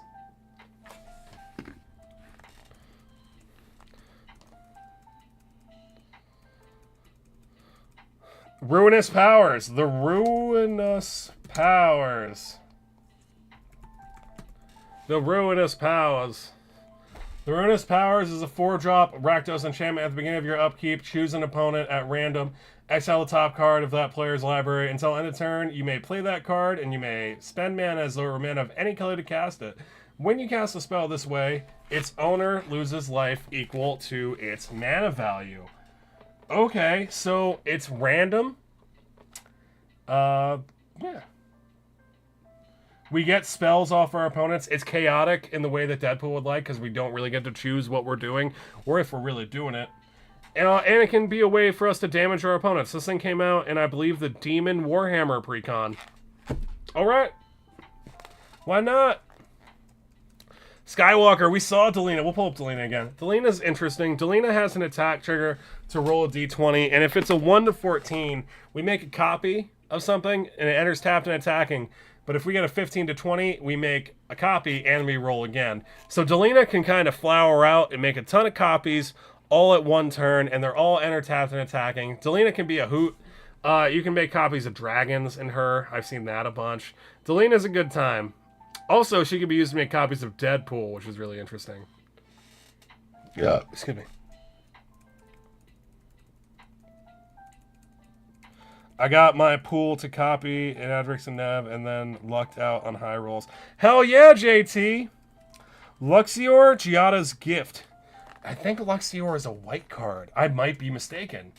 Ruinous Powers. The Ruinous Powers. The Ruinous Powers. The Ruinous Powers is a 4-drop Rakdos enchantment at the beginning of your upkeep. Choose an opponent at random. Exile the top card of that player's library. Until end of turn, you may play that card, and you may spend mana as lower mana of any color to cast it. When you cast a spell this way, its owner loses life equal to its mana value. Okay, so it's random. Yeah. We get spells off our opponents. It's chaotic in the way that DeadPool would like, because we don't really get to choose what we're doing, or if we're really doing it. And it can be a way for us to damage our opponents. This thing came out in, I believe, the Demon Warhammer precon. Alright. Why not? Skywalker, we saw Delina. We'll pull up Delina again. Delina's interesting. Delina has an attack trigger to roll a d20, and if it's a 1 to 14, we make a copy of something, and it enters tapped and attacking. But if we get a 15 to 20, we make a copy and we roll again. So Delina can kind of flower out and make a ton of copies all at one turn, and they're all enter tapped and attacking. Delina can be a hoot. You can make copies of dragons in her. I've seen that a bunch. Delina's a good time. Also, she can be used to make copies of DeadPool, which is really interesting. Yeah, excuse me. I got my pool to copy in Adrix and Nev, and then lucked out on high rolls. Hell yeah, JT! Luxior, Giada's Gift. I think Luxior is a white card. I might be mistaken.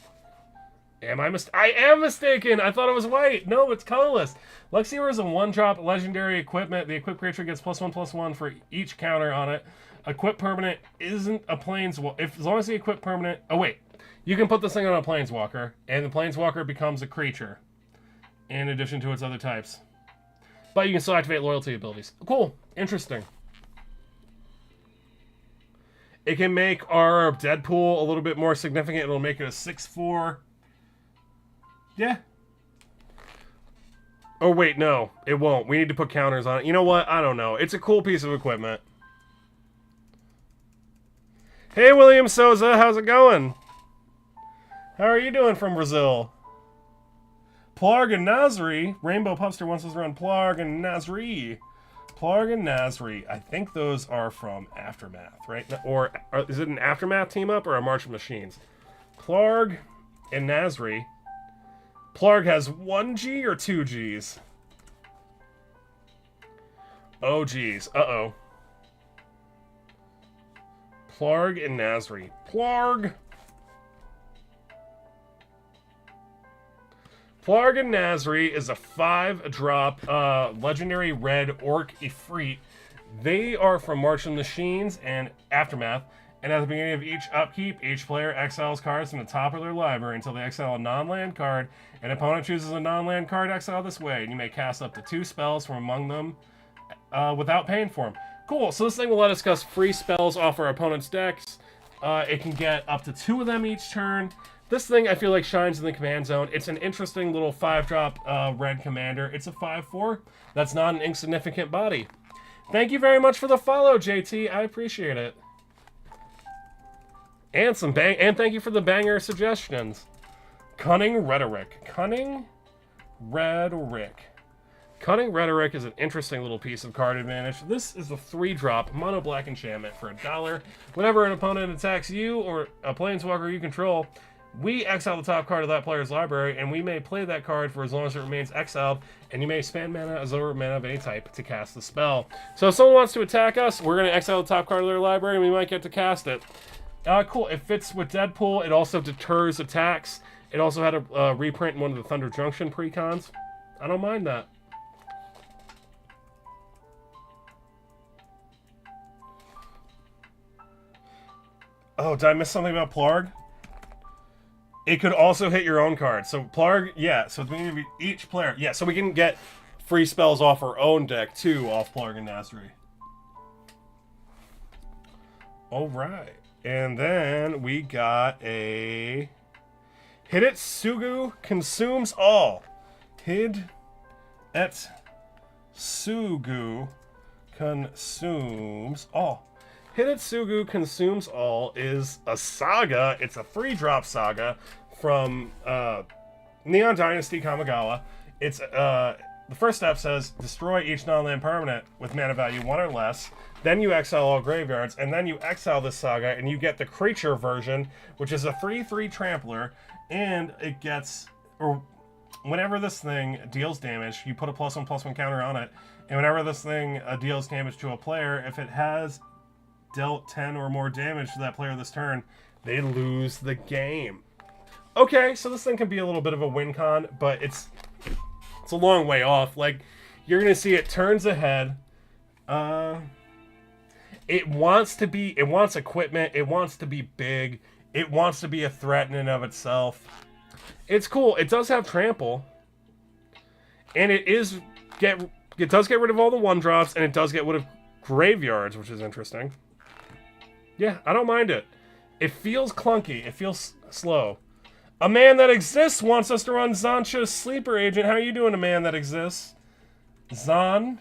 Am I I am mistaken! I thought it was white! No, it's colorless. Luxior is a 1-drop legendary equipment. The equipped creature gets +1/+1 for each counter on it. Equipped permanent isn't a planeswalker. As long as the equipped permanent... Oh, wait. You can put this thing on a planeswalker, and the planeswalker becomes a creature, in addition to its other types. But you can still activate loyalty abilities. Cool. Interesting. It can make our DeadPool a little bit more significant. It'll make it a 6/4. Yeah. Oh, wait, no. It won't. We need to put counters on it. You know what? I don't know. It's a cool piece of equipment. Hey, William Souza. How's it going? How are you doing from Brazil? Plarg and Nasri. Rainbow Pupster wants us to run Plarg and Nasri. Plarg and Nasri. I think those are from Aftermath, right? Or is it an Aftermath team-up or a March of Machines? Plarg and Nasri. Plarg has 1 G or 2 Gs? Oh, geez. Uh-oh. Plarg and Nasri. Plarg! Plarg and Nasri is a 5-drop legendary red orc Ifrit. They are from March of Machines and Aftermath, and at the beginning of each upkeep, each player exiles cards from the top of their library until they exile a non-land card. An opponent chooses a non-land card exile this way, and you may cast up to 2 spells from among them without paying for them. Cool, so this thing will let us cast free spells off our opponent's decks. It can get up to 2 of them each turn. This thing, I feel like, shines in the command zone. It's an interesting little 5-drop red commander. It's a 5/4. That's not an insignificant body. Thank you very much for the follow, JT. I appreciate it. And thank you for the banger suggestions. Cunning Rhetoric. Cunning Rhetoric. Cunning Rhetoric is an interesting little piece of card advantage. This is a 3-drop mono black enchantment for $1. Whenever an opponent attacks you or a planeswalker you control, we exile the top card of that player's library, and we may play that card for as long as it remains exiled, and you may spend mana as over mana of any type to cast the spell. So if someone wants to attack us, we're going to exile the top card of their library, and we might get to cast it. Cool. It fits with DeadPool. It also deters attacks. It also had a reprint in one of the Thunder Junction precons. I don't mind that. Oh, did I miss something about Plarg? It could also hit your own card. So Plarg, yeah. So each player, yeah. So we can get free spells off our own deck too, off Plarg and Nasri. All right, and then we got a Hidetsugu consumes all. Hidetsugu consumes all. Hidetsugu Consumes All is a saga. It's a 3-drop saga from Neon Dynasty Kamigawa. It's the first step says destroy each non-land permanent with mana value 1 or less. Then you exile all graveyards, and then you exile this saga, and you get the creature version, which is a 3/3 trampler, and it gets, or whenever this thing deals damage, you put a +1/+1 counter on it, and whenever this thing deals damage to a player, if it has dealt 10 or more damage to that player this turn, they lose the game. Okay, so this thing can be a little bit of a win con, but it's It's a long way off. Like, you're going to see it turns ahead. It wants equipment. It wants to be big. It wants to be a threat in and of itself. It's cool. It does have trample. And it does get rid of all the 1-drops, and it does get rid of graveyards, which is interesting. Yeah, I don't mind it. It feels clunky. It feels slow. A Man That Exists wants us to run Zancha's Sleeper Agent. How are you doing, A Man That Exists? Zancha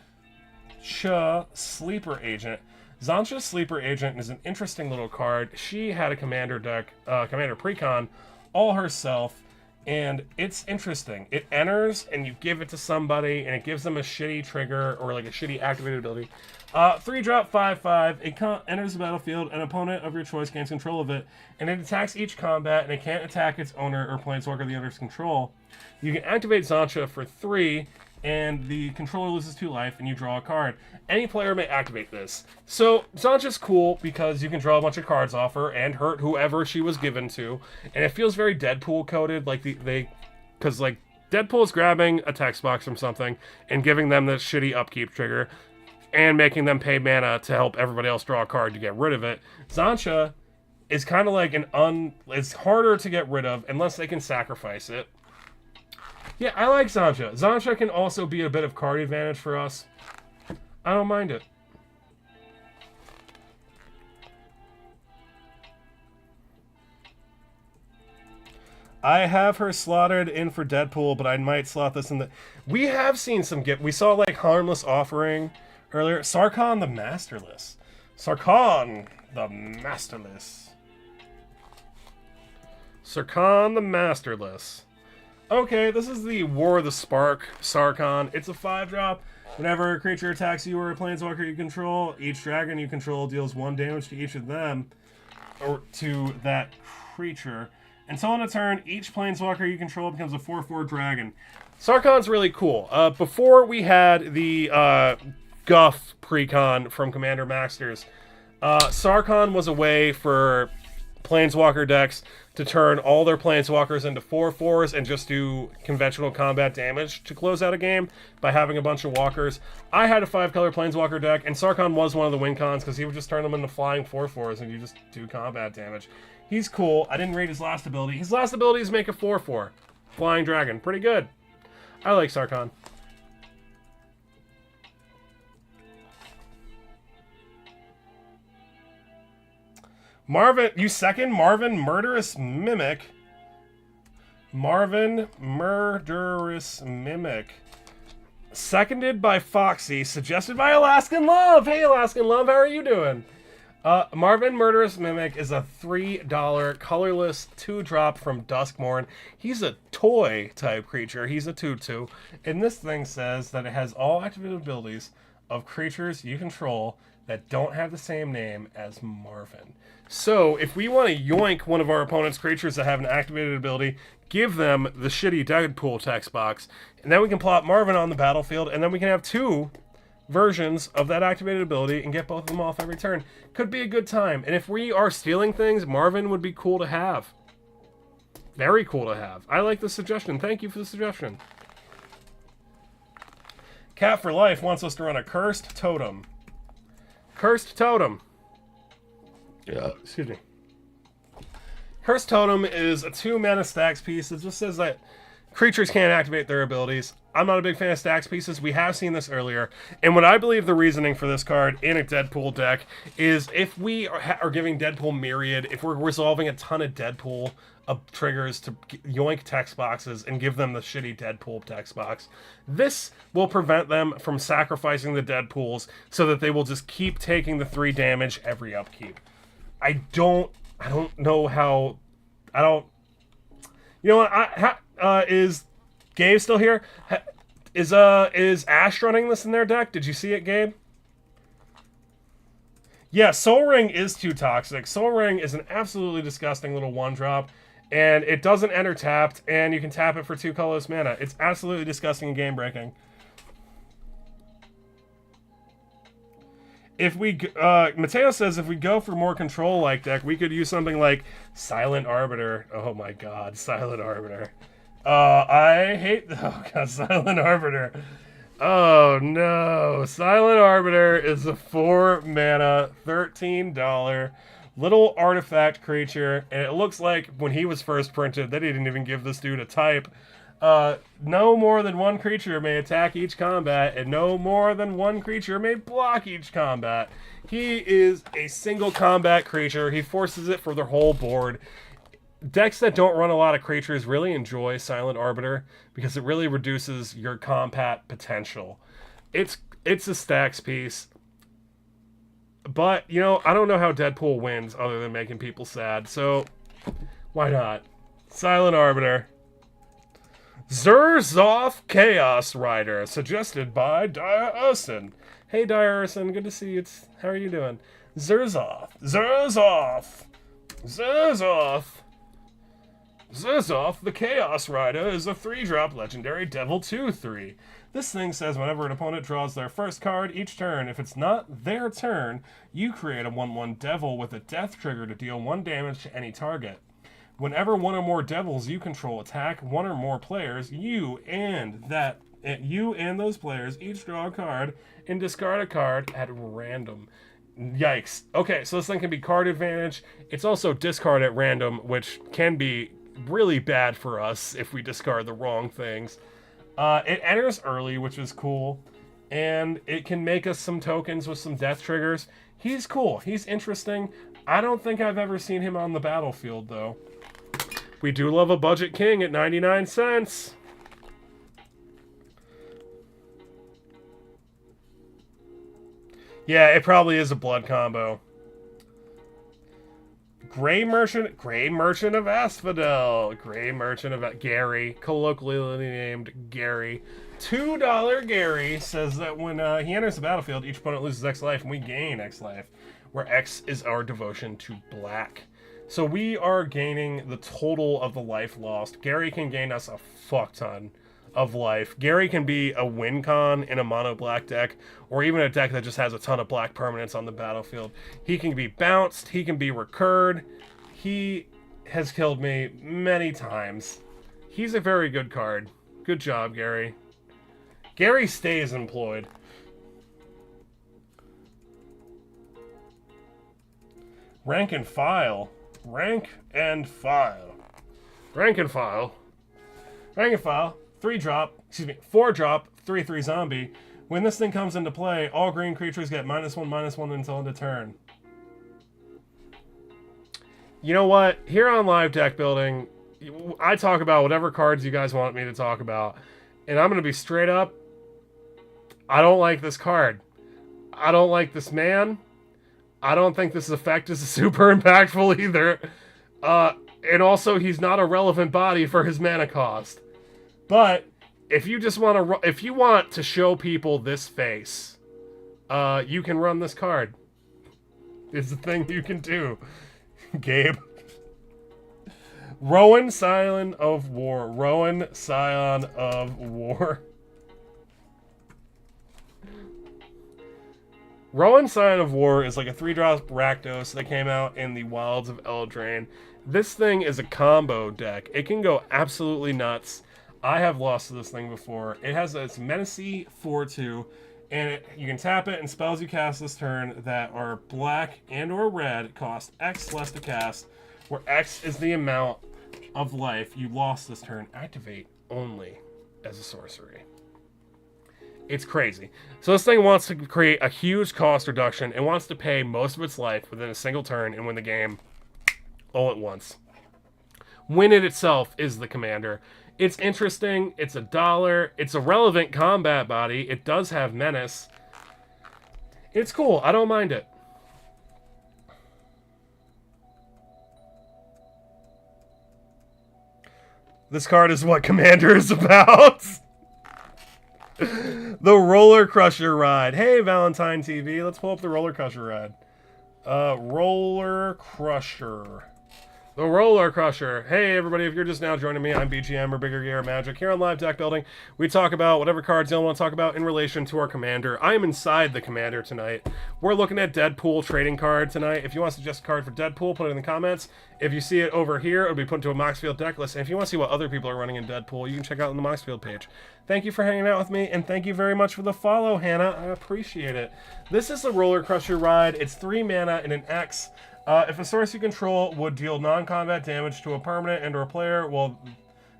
Sleeper Agent. Zancha's Sleeper Agent is an interesting little card. She had a commander deck, commander precon, all herself, and it's interesting. It enters, and you give it to somebody, and it gives them a shitty trigger, or like a shitty activated ability. 3-drop, 5/5. It enters the battlefield. An opponent of your choice gains control of it, and it attacks each combat, and it can't attack its owner or planeswalker the owner's control. You can activate Zancha for 3, and the controller loses 2 life, and you draw a card. Any player may activate this. So Zancha's cool because you can draw a bunch of cards off her and hurt whoever she was given to, and it feels very Deadpool coded, like because like Deadpool is grabbing a text box from something and giving them this shitty upkeep trigger, and making them pay mana to help everybody else draw a card to get rid of it. Zancha is kind of like it's harder to get rid of unless they can sacrifice it. Yeah, I like Zancha. Zancha can also be a bit of card advantage for us. I don't mind it. I have her slotted in for Deadpool, but I might slot this in the... We have seen some we saw, like, Harmless Offering earlier. Sarkhan the Masterless. Sarkhan the Masterless. Sarkhan the Masterless. Okay, this is the War of the Spark Sarkhan. It's a 5-drop. Whenever a creature attacks you or a planeswalker you control, each dragon you control deals 1 damage to each of them, or to that creature. Until on a turn, each planeswalker you control becomes a 4/4 dragon. Sarkhan's really cool. Before we had the Guff precon from Commander Masters, Sarkhan was a way for planeswalker decks to turn all their planeswalkers into 4/4s and just do conventional combat damage to close out a game by having a bunch of walkers. I had a 5-color planeswalker deck, and Sarkhan was one of the win cons because he would just turn them into flying 4/4s and you just do combat damage. He's cool. I didn't rate his last ability. His last ability is make a 4/4. Flying Dragon. Pretty good. I like Sarkhan. Marvin, you second Marvin Murderous Mimic. Marvin Murderous Mimic. Seconded by Foxy, suggested by Alaskan Love. Hey, Alaskan Love, how are you doing? Marvin Murderous Mimic is a $3 colorless 2-drop from Duskmourn. He's a toy type creature. He's a 2/2. And this thing says that it has all activated abilities of creatures you control that don't have the same name as Marvin. So, if we want to yoink one of our opponent's creatures that have an activated ability, give them the shitty Deadpool text box, and then we can plot Marvin on the battlefield, and then we can have 2 versions of that activated ability and get both of them off every turn. Could be a good time. And if we are stealing things, Marvin would be cool to have. Very cool to have. I like the suggestion. Thank you for the suggestion. Cat for Life wants us to run a Cursed Totem. Cursed Totem. Excuse me. Cursed Totem is a 2-mana stacks piece. It just says that creatures can't activate their abilities. I'm not a big fan of stacks pieces. We have seen this earlier. And what I believe the reasoning for this card in a Deadpool deck is if we are giving Deadpool Myriad, if we're resolving a ton of Deadpool triggers to yoink text boxes and give them the shitty Deadpool text box, this will prevent them from sacrificing the Deadpools so that they will just keep taking the 3 damage every upkeep. I don't know how... You know what? Is Gabe still here? Is Ash running this in their deck? Did you see it, Gabe? Yeah, Soul Ring is too toxic. Soul Ring is an absolutely disgusting little 1-drop, and it doesn't enter tapped, and you can tap it for 2 colorless mana. It's absolutely disgusting and game-breaking. If we, Mateo says if we go for more control-like deck, we could use something like Silent Arbiter. Oh my god, Silent Arbiter. I hate... Oh, God, Silent Arbiter. Oh, no. Silent Arbiter is a 4-mana, $13 little artifact creature, and it looks like when he was first printed, they didn't even give this dude a type. No more than one creature may attack each combat, and no more than one creature may block each combat. He is a single combat creature. He forces it for their whole board. Decks that don't run a lot of creatures really enjoy Silent Arbiter because it really reduces your combat potential. It's a stacks piece. But, you know, I don't know how DeadPool wins other than making people sad, so why not? Silent Arbiter. Zurzoff Chaos Rider, suggested by Dire Urson. Hey, Dire Urson, good to see you. How are you doing? Zurzoff. Zurzoff. Zurzoff. Zurzoff, the Chaos Rider, is a 3-drop legendary Devil 2/3. This thing says whenever an opponent draws their first card each turn, if it's not their turn, you create a 1/1 Devil with a death trigger to deal 1 damage to any target. Whenever one or more devils you control attack one or more players, you and those players each draw a card and discard a card at random. Yikes. Okay, so this thing can be card advantage. It's also discard at random, which can be really bad for us if we discard the wrong things. It enters early, which is cool, and it can make us some tokens with some death triggers. He's cool. He's interesting. I don't think I've ever seen him on the battlefield, though. We do love a budget king at 99 cents. Yeah, it probably is a blood combo. Gray Merchant of Asphodel. Gray Merchant of Gary, colloquially named Gary. $2 Gary says that when he enters the battlefield, each opponent loses X life and we gain X life, where X is our devotion to black. So we are gaining the total of the life lost. Gary can gain us a fuck ton of life. Gary can be a win con in a mono black deck, or even a deck that just has a ton of black permanents on the battlefield. He can be bounced, he can be recurred. He has killed me many times. He's a very good card. Good job, Gary. Gary stays employed. Rank and file. Rank and file. Rank and file. Rank and file. 4-drop, 3/3 zombie. When this thing comes into play, all green creatures get -1/-1 until end of turn. You know what? Here on Live Deck Building, I talk about whatever cards you guys want me to talk about. And I'm going to be straight up. I don't like this card. I don't like this man. I don't think this effect is super impactful either. And also, he's not a relevant body for his mana cost. But if you just want to, if you want to show people this face, you can run this card. It's the thing you can do, Gabe. Rowan, Scion of War. Rowan, Scion of War. Rowan, Scion of War is like a 3-drop Rakdos that came out in the Wilds of Eldraine. This thing is a combo deck. It can go absolutely nuts. I have lost to this thing before. It has its Menacey 4/2, and you can tap it, and spells you cast this turn that are black and or red cost X less to cast, where X is the amount of life you lost this turn. Activate only as a sorcery. It's crazy. So this thing wants to create a huge cost reduction and wants to pay most of its life within a single turn and win the game all at once. Win it itself is the commander. It's interesting. It's $1. It's a relevant combat body. It does have menace. It's cool. I don't mind it. This card is what Commander is about. The Roller Crusher Ride. Hey, Valentine TV. Let's pull up the Roller Crusher Ride. Roller Crusher. The Roller Crusher. Hey everybody, if you're just now joining me, I'm BGM or Bigger Gear Magic. Here on Live Deck Building, we talk about whatever cards you want to talk about in relation to our commander. I am inside the commander tonight. We're looking at DeadPool trading card tonight. If you want to suggest a card for DeadPool, put it in the comments. If you see it over here, it'll be put into a Moxfield deck list. And if you want to see what other people are running in DeadPool, you can check out on the Moxfield page. Thank you for hanging out with me, and thank you very much for the follow, Hannah. I appreciate it. This is the Roller Crusher ride. It's 3 mana and an X. If a source you control would deal non-combat damage to a permanent and or a player, well,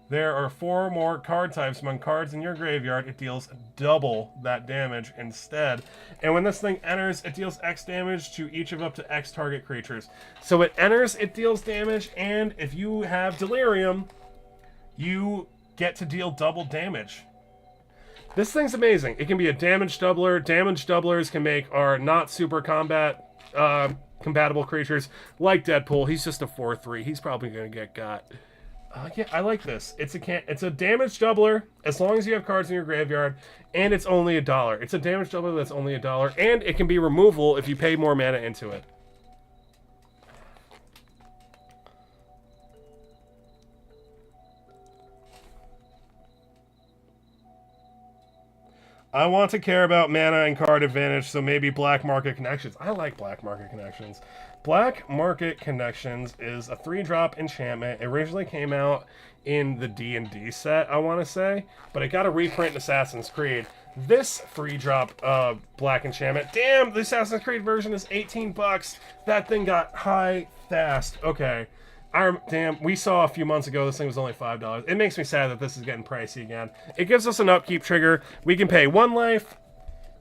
there are 4 more card types among cards in your graveyard, it deals double that damage instead. And when this thing enters, it deals X damage to each of up to X target creatures. So it enters, it deals damage, and if you have Delirium, you get to deal double damage. This thing's amazing. It can be a damage doubler. Damage doublers can make our not super combat compatible creatures like DeadPool. He's just a 4/3. He's probably going to get got. Yeah, I like this. It's a damage doubler as long as you have cards in your graveyard, and it's only $1. It's a damage doubler that's only $1, and it can be removal if you pay more mana into it. I want to care about mana and card advantage, so maybe Black Market Connections. I like Black Market Connections. Black Market Connections is a 3-drop enchantment. It originally came out in the D&D set, I want to say, but it got a reprint in Assassin's Creed. This 3-drop Black Enchantment, damn, the Assassin's Creed version is $18. That thing got high fast. Okay. Damn, we saw a few months ago this thing was only $5. It makes me sad that this is getting pricey again. It gives us an upkeep trigger. We can pay 1 life,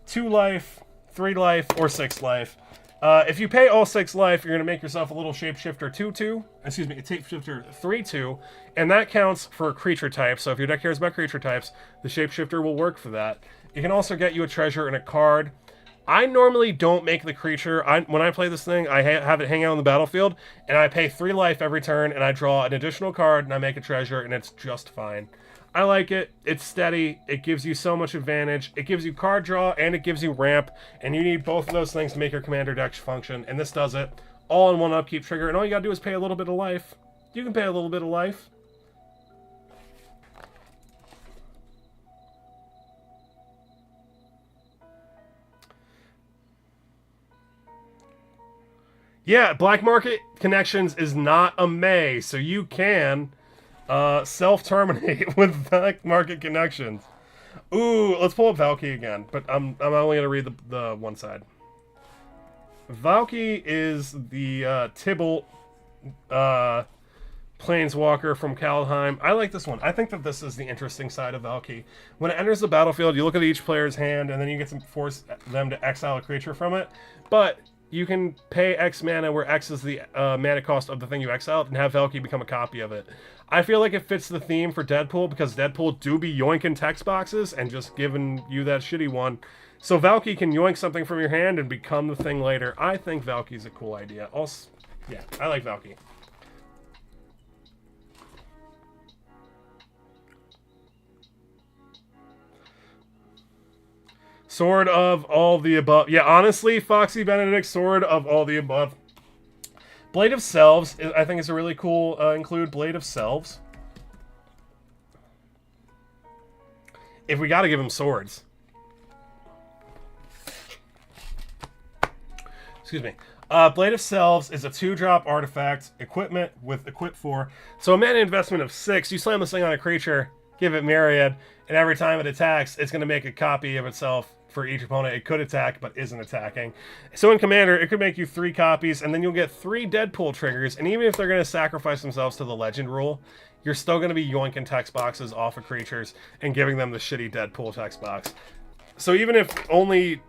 2 life, 3 life, or 6 life. If you pay all 6 life, you're going to make yourself a little Shapeshifter 2/2. Excuse me, a Shapeshifter 3/2, and that counts for creature types. So if your deck cares about creature types, the Shapeshifter will work for that. It can also get you a treasure and a card. I normally don't make the creature. When I play this thing, I have it hang out on the battlefield, and I pay 3 life every turn, and I draw an additional card, and I make a treasure, and it's just fine. I like it. It's steady. It gives you so much advantage. It gives you card draw, and it gives you ramp, and you need both of those things to make your commander deck function, and this does it. All in one upkeep trigger, and all you gotta do is pay a little bit of life. You can pay a little bit of life. Yeah, Black Market Connections is not a May, so you can self-terminate with Black Market Connections. Ooh, let's pull up Valky again, but I'm only going to read the one side. Valky is the Tybalt Planeswalker from Kaldheim. I like this one. I think that this is the interesting side of Valky. When it enters the battlefield, you look at each player's hand, and then you get to force them to exile a creature from it. But you can pay X mana, where X is the mana cost of the thing you exiled, and have Valky become a copy of it. I feel like it fits the theme for DeadPool, because DeadPool do be yoinking text boxes and just giving you that shitty one. So Valky can yoink something from your hand and become the thing later. I think Valky's a cool idea. Also, yeah, I like Valky. Sword of all the above. Yeah, honestly, Foxy Benedict, sword of all the above. Blade of Selves, I think is a really cool include. Blade of Selves. If we gotta give him swords. Excuse me. Blade of Selves is a 2-drop artifact, equipment with equip 4. So a mana investment of 6. You slam this thing on a creature, give it Myriad, and every time it attacks, it's going to make a copy of itself for each opponent it could attack but isn't attacking. So in Commander, it could make you 3 copies, and then you'll get 3 DeadPool triggers, and even if they're going to sacrifice themselves to the Legend rule, you're still going to be yoinking text boxes off of creatures and giving them the shitty DeadPool text box. So even if only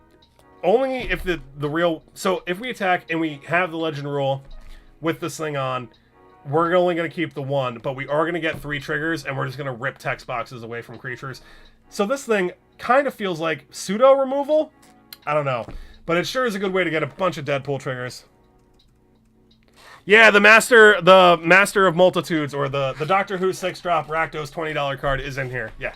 if the real... So if we attack and we have the Legend rule with this thing on, we're only going to keep the 1, but we are going to get 3 triggers, and we're just going to rip text boxes away from creatures. So this thing kind of feels like pseudo removal. I don't know, but it sure is a good way to get a bunch of DeadPool triggers. Yeah, the Master of Multitudes, or the Doctor Who 6-drop Rakdos $20 card is in here. Yeah.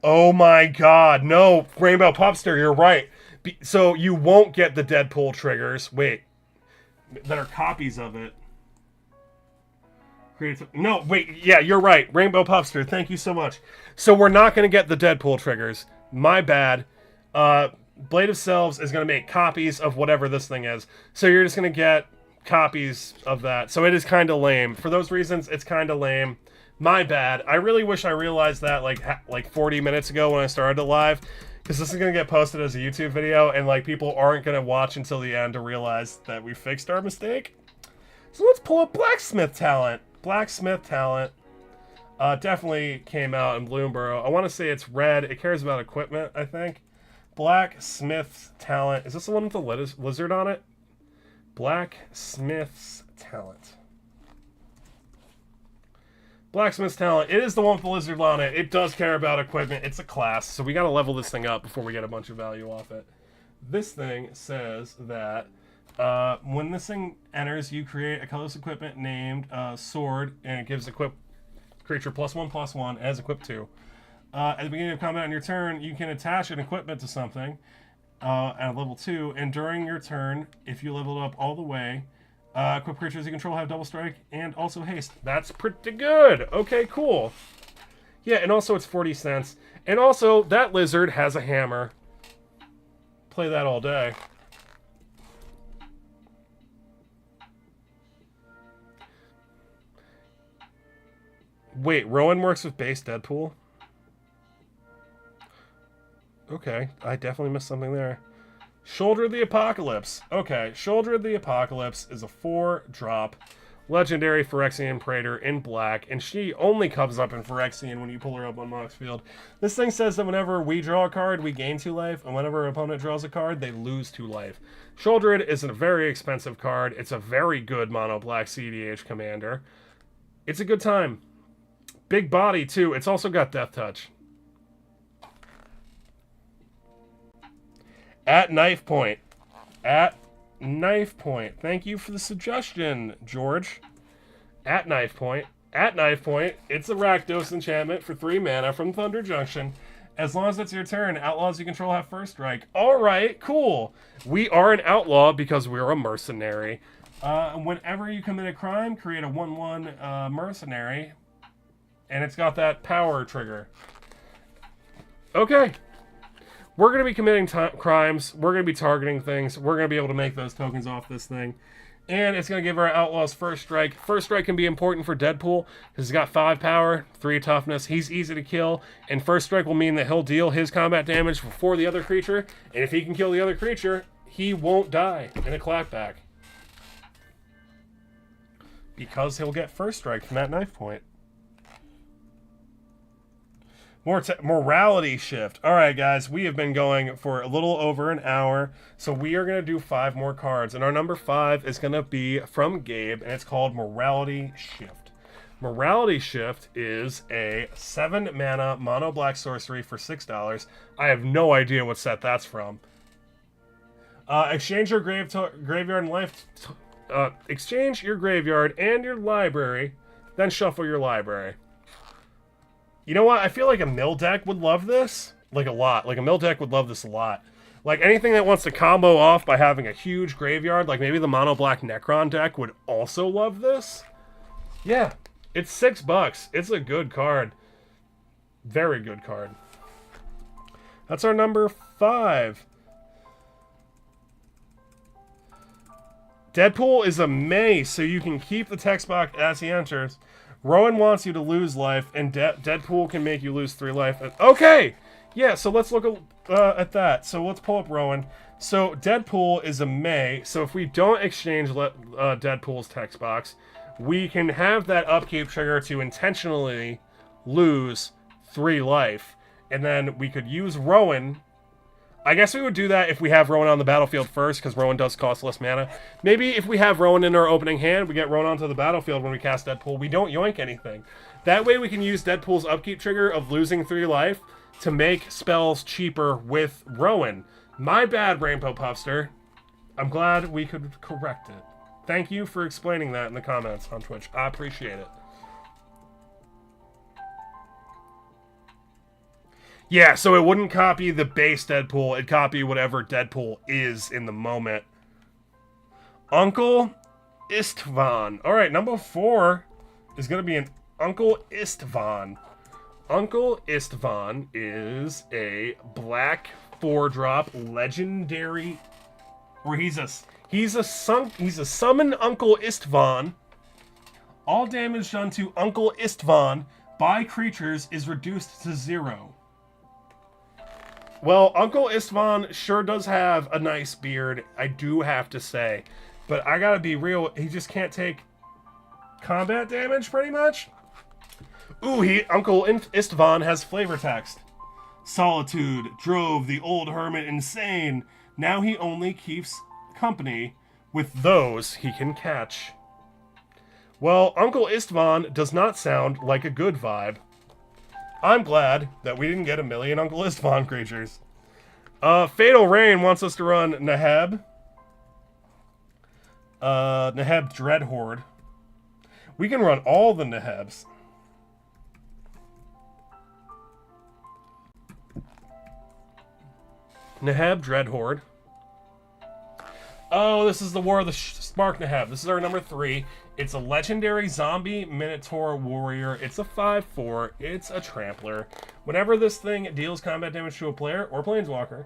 Oh my god, no, Rainbow Pupster, you're right. So you won't get the Deadpool triggers. Wait. That are copies of it. No, wait. Yeah, you're right. Rainbow Puffster, thank you so much. So we're not going to get the Deadpool triggers. My bad. Blade of Selves is going to make copies of whatever this thing is. So you're just going to get copies of that. So it is kind of lame. For those reasons, it's kind of lame. My bad. I really wish I realized that like 40 minutes ago when I started the live, because this is going to get posted as a YouTube video, and like people aren't going to watch until the end to realize that we fixed our mistake. So let's pull up Blacksmith Talent. Blacksmith Talent definitely came out in Bloomburrow. I want to say it's red. It cares about equipment, I think. Blacksmith's Talent. Is this the one with the lizard on it? Blacksmith's Talent. Blacksmith's Talent. It is the one with the lizard on it. It does care about equipment. It's a class, so we got to level this thing up before we get a bunch of value off it. This thing says that when this thing enters, you create a colorless equipment named Sword, and it gives equip creature +1/+1 as equip 2. At the beginning of combat on your turn, you can attach an equipment to something at level 2, and during your turn, if you level it up all the way, equip creatures you control have double strike and also haste. That's pretty good. Okay, cool. Yeah, and also it's 40 cents. And also, that lizard has a hammer. Play that all day. Wait, Rowan works with base Deadpool? Okay, I definitely missed something there. Shoulder of the Apocalypse. Okay, Shoulder of the Apocalypse is a 4-drop legendary Phyrexian Praetor in black, and she only comes up in Phyrexian when you pull her up on Mox Field. This thing says that whenever we draw a card, we gain 2 life, and whenever our opponent draws a card, they lose 2 life. Shouldered is a very expensive card. It's a very good mono black CDH commander. It's a good time. Big body, too. It's also got Death Touch. At Knife Point. At Knife Point. Thank you for the suggestion, George. At Knife Point. At Knife Point, it's a Rakdos enchantment for 3 mana from Thunder Junction. As long as it's your turn, outlaws you control have first strike. Alright, cool. We are an outlaw because we're a mercenary. Whenever you commit a crime, create a 1/1 mercenary. And it's got that power trigger. Okay. We're going to be committing crimes. We're going to be targeting things. We're going to be able to make those tokens off this thing. And it's going to give our outlaws first strike. First strike can be important for Deadpool because he's got 5 power, 3 toughness. He's easy to kill. And first strike will mean that he'll deal his combat damage before the other creature. And if he can kill the other creature, he won't die in a clapback. Because he'll get first strike from that knife point. Morality shift. All right, guys, we have been going for a little over an hour, so we are going to do 5 more cards, and our number 5 is going to be from Gabe, and it's called Morality Shift. Morality Shift is a 7-mana mono black sorcery for $6. I have no idea what set that's from. Exchange your graveyard and life. Exchange your graveyard and your library, then shuffle your library. You know what? I feel like a mill deck would love this. Like a lot. Like a mill deck would love this a lot. Like anything that wants to combo off by having a huge graveyard, like maybe the mono black Necron deck would also love this. Yeah. It's $6. It's a good card. Very good card. That's our number 5. Deadpool is a mace, so you can keep the text box as he enters. Rowan wants you to lose life, and Deadpool can make you lose 3 life. Okay! Yeah, so let's look at that. So let's pull up Rowan. So Deadpool is a May, so if we don't exchange Deadpool's text box, we can have that upkeep trigger to intentionally lose 3 life. And then we could use Rowan. I guess we would do that if we have Rowan on the battlefield first, because Rowan does cost less mana. Maybe if we have Rowan in our opening hand, we get Rowan onto the battlefield when we cast Deadpool, we don't yoink anything. That way we can use Deadpool's upkeep trigger of losing 3 life to make spells cheaper with Rowan. My bad, Rainbow Puffster. I'm glad we could correct it. Thank you for explaining that in the comments on Twitch. I appreciate it. Yeah, so it wouldn't copy the base Deadpool. It'd copy whatever Deadpool is in the moment. Uncle Istvan. All right, number 4 is going to be an Uncle Istvan. Uncle Istvan is a black 4-drop legendary, where he's a summon Uncle Istvan. All damage done to Uncle Istvan by creatures is reduced to 0. Well, Uncle Istvan sure does have a nice beard, I do have to say. But I gotta be real, he just can't take combat damage, pretty much. Ooh, Uncle Istvan has flavor text. Solitude drove the old hermit insane. Now he only keeps company with those he can catch. Well, Uncle Istvan does not sound like a good vibe. I'm glad that we didn't get a million Uncle Istvan creatures. Fatal Rain wants us to run Neheb. Neheb Dreadhorde. We can run all the Nehebs. Neheb Dreadhorde. Oh, this is the War of the Spark Neheb. This is our number 3. It's a legendary zombie Minotaur warrior. It's a 5/4. It's a trampler. Whenever this thing deals combat damage to a player or planeswalker,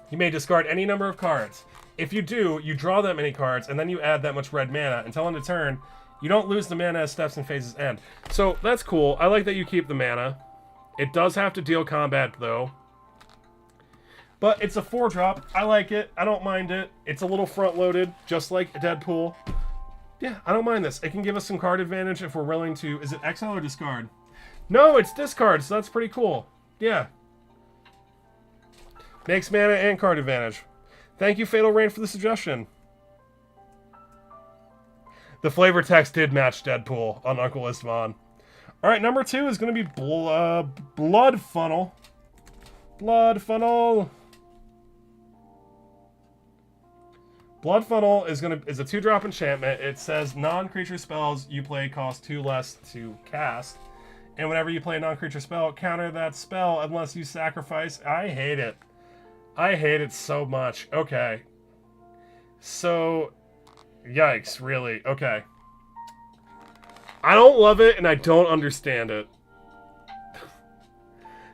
you may discard any number of cards. If you do, you draw that many cards, and then you add that much red mana. Until end of turn, you don't lose the mana as steps and phases end. So that's cool. I like that you keep the mana. It does have to deal combat, though. But it's a 4-drop. I like it. I don't mind it. It's a little front-loaded, just like Deadpool. Yeah, I don't mind this. It can give us some card advantage if we're willing to... Is it exile or discard? No, it's discard, so that's pretty cool. Yeah. Makes mana and card advantage. Thank you, Fatal Rain, for the suggestion. The flavor text did match Deadpool on Uncle Istvan. Alright, number 2 is going to be Blood Funnel. Blood Funnel. Blood Funnel is a 2-drop enchantment. It says non-creature spells you play cost 2 less to cast. And whenever you play a non-creature spell, counter that spell unless you sacrifice. I hate it. I hate it so much. Okay. So, yikes, really. Okay. I don't love it, and I don't understand it.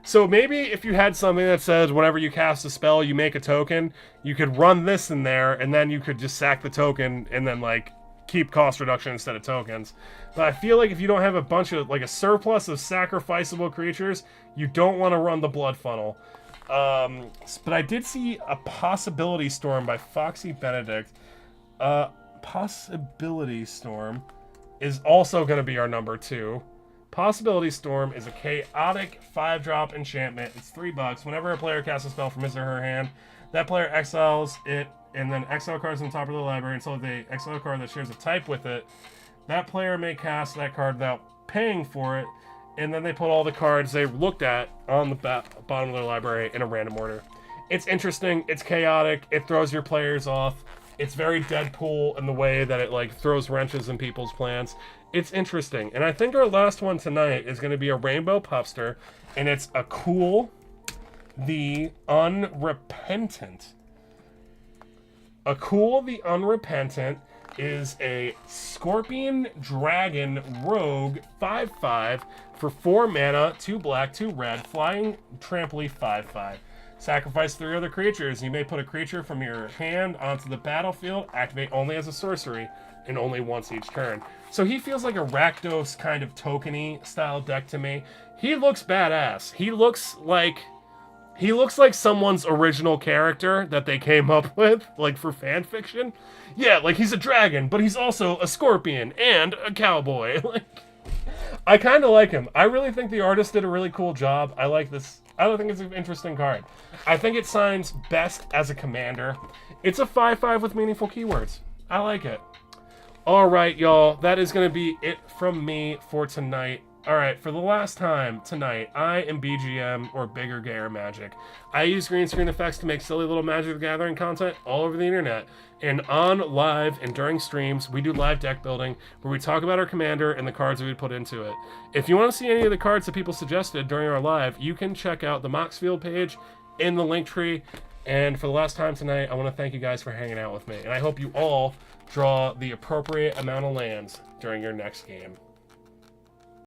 So maybe if you had something that says whenever you cast a spell, you make a token, you could run this in there, and then you could just sack the token, and then, like, keep cost reduction instead of tokens. But I feel like if you don't have a bunch of, like, a surplus of sacrificable creatures, you don't want to run the Blood Funnel. But I did see a Possibility Storm by Foxy Benedict. Possibility Storm is also going to be our number 2. Possibility Storm is a chaotic 5-drop enchantment. It's $3. Whenever a player casts a spell from his or her hand, that player exiles it, and then exile cards on the top of the library until they exile a card that shares a type with it. That player may cast that card without paying for it, and then they put all the cards they looked at on the bottom of their library in a random order. It's interesting. It's chaotic. It throws your players off. It's very Deadpool in the way that it, like, throws wrenches in people's plans. It's interesting. And I think our last one tonight is going to be a Rainbow Pupster, and it's a Cool the Unrepentant. A Cool the Unrepentant is a Scorpion Dragon Rogue 5/5 for 4 mana, 2 black, 2 red, flying tramply 5/5. Sacrifice 3 other creatures. You may put a creature from your hand onto the battlefield, activate only as a sorcery, and only once each turn. So he feels like a Rakdos kind of tokeny style deck to me. He looks badass. He looks like someone's original character that they came up with, like, for fan fiction. Yeah, like, he's a dragon, but he's also a scorpion and a cowboy. Like, I kind of like him. I really think the artist did a really cool job. I like this. I don't think it's an interesting card. I think it signs best as a commander. It's a 5/5 with meaningful keywords. I like it. All right, y'all. That is going to be it from me for tonight. All right, for the last time tonight, I am BGM or Bigger Gayer Magic. I use green screen effects to make silly little Magic the Gathering content all over the internet. And on live and during streams, we do live deck building where we talk about our commander and the cards we would put into it. If you want to see any of the cards that people suggested during our live, you can check out the Moxfield page in the link tree. And for the last time tonight, I want to thank you guys for hanging out with me. And I hope you all draw the appropriate amount of lands during your next game.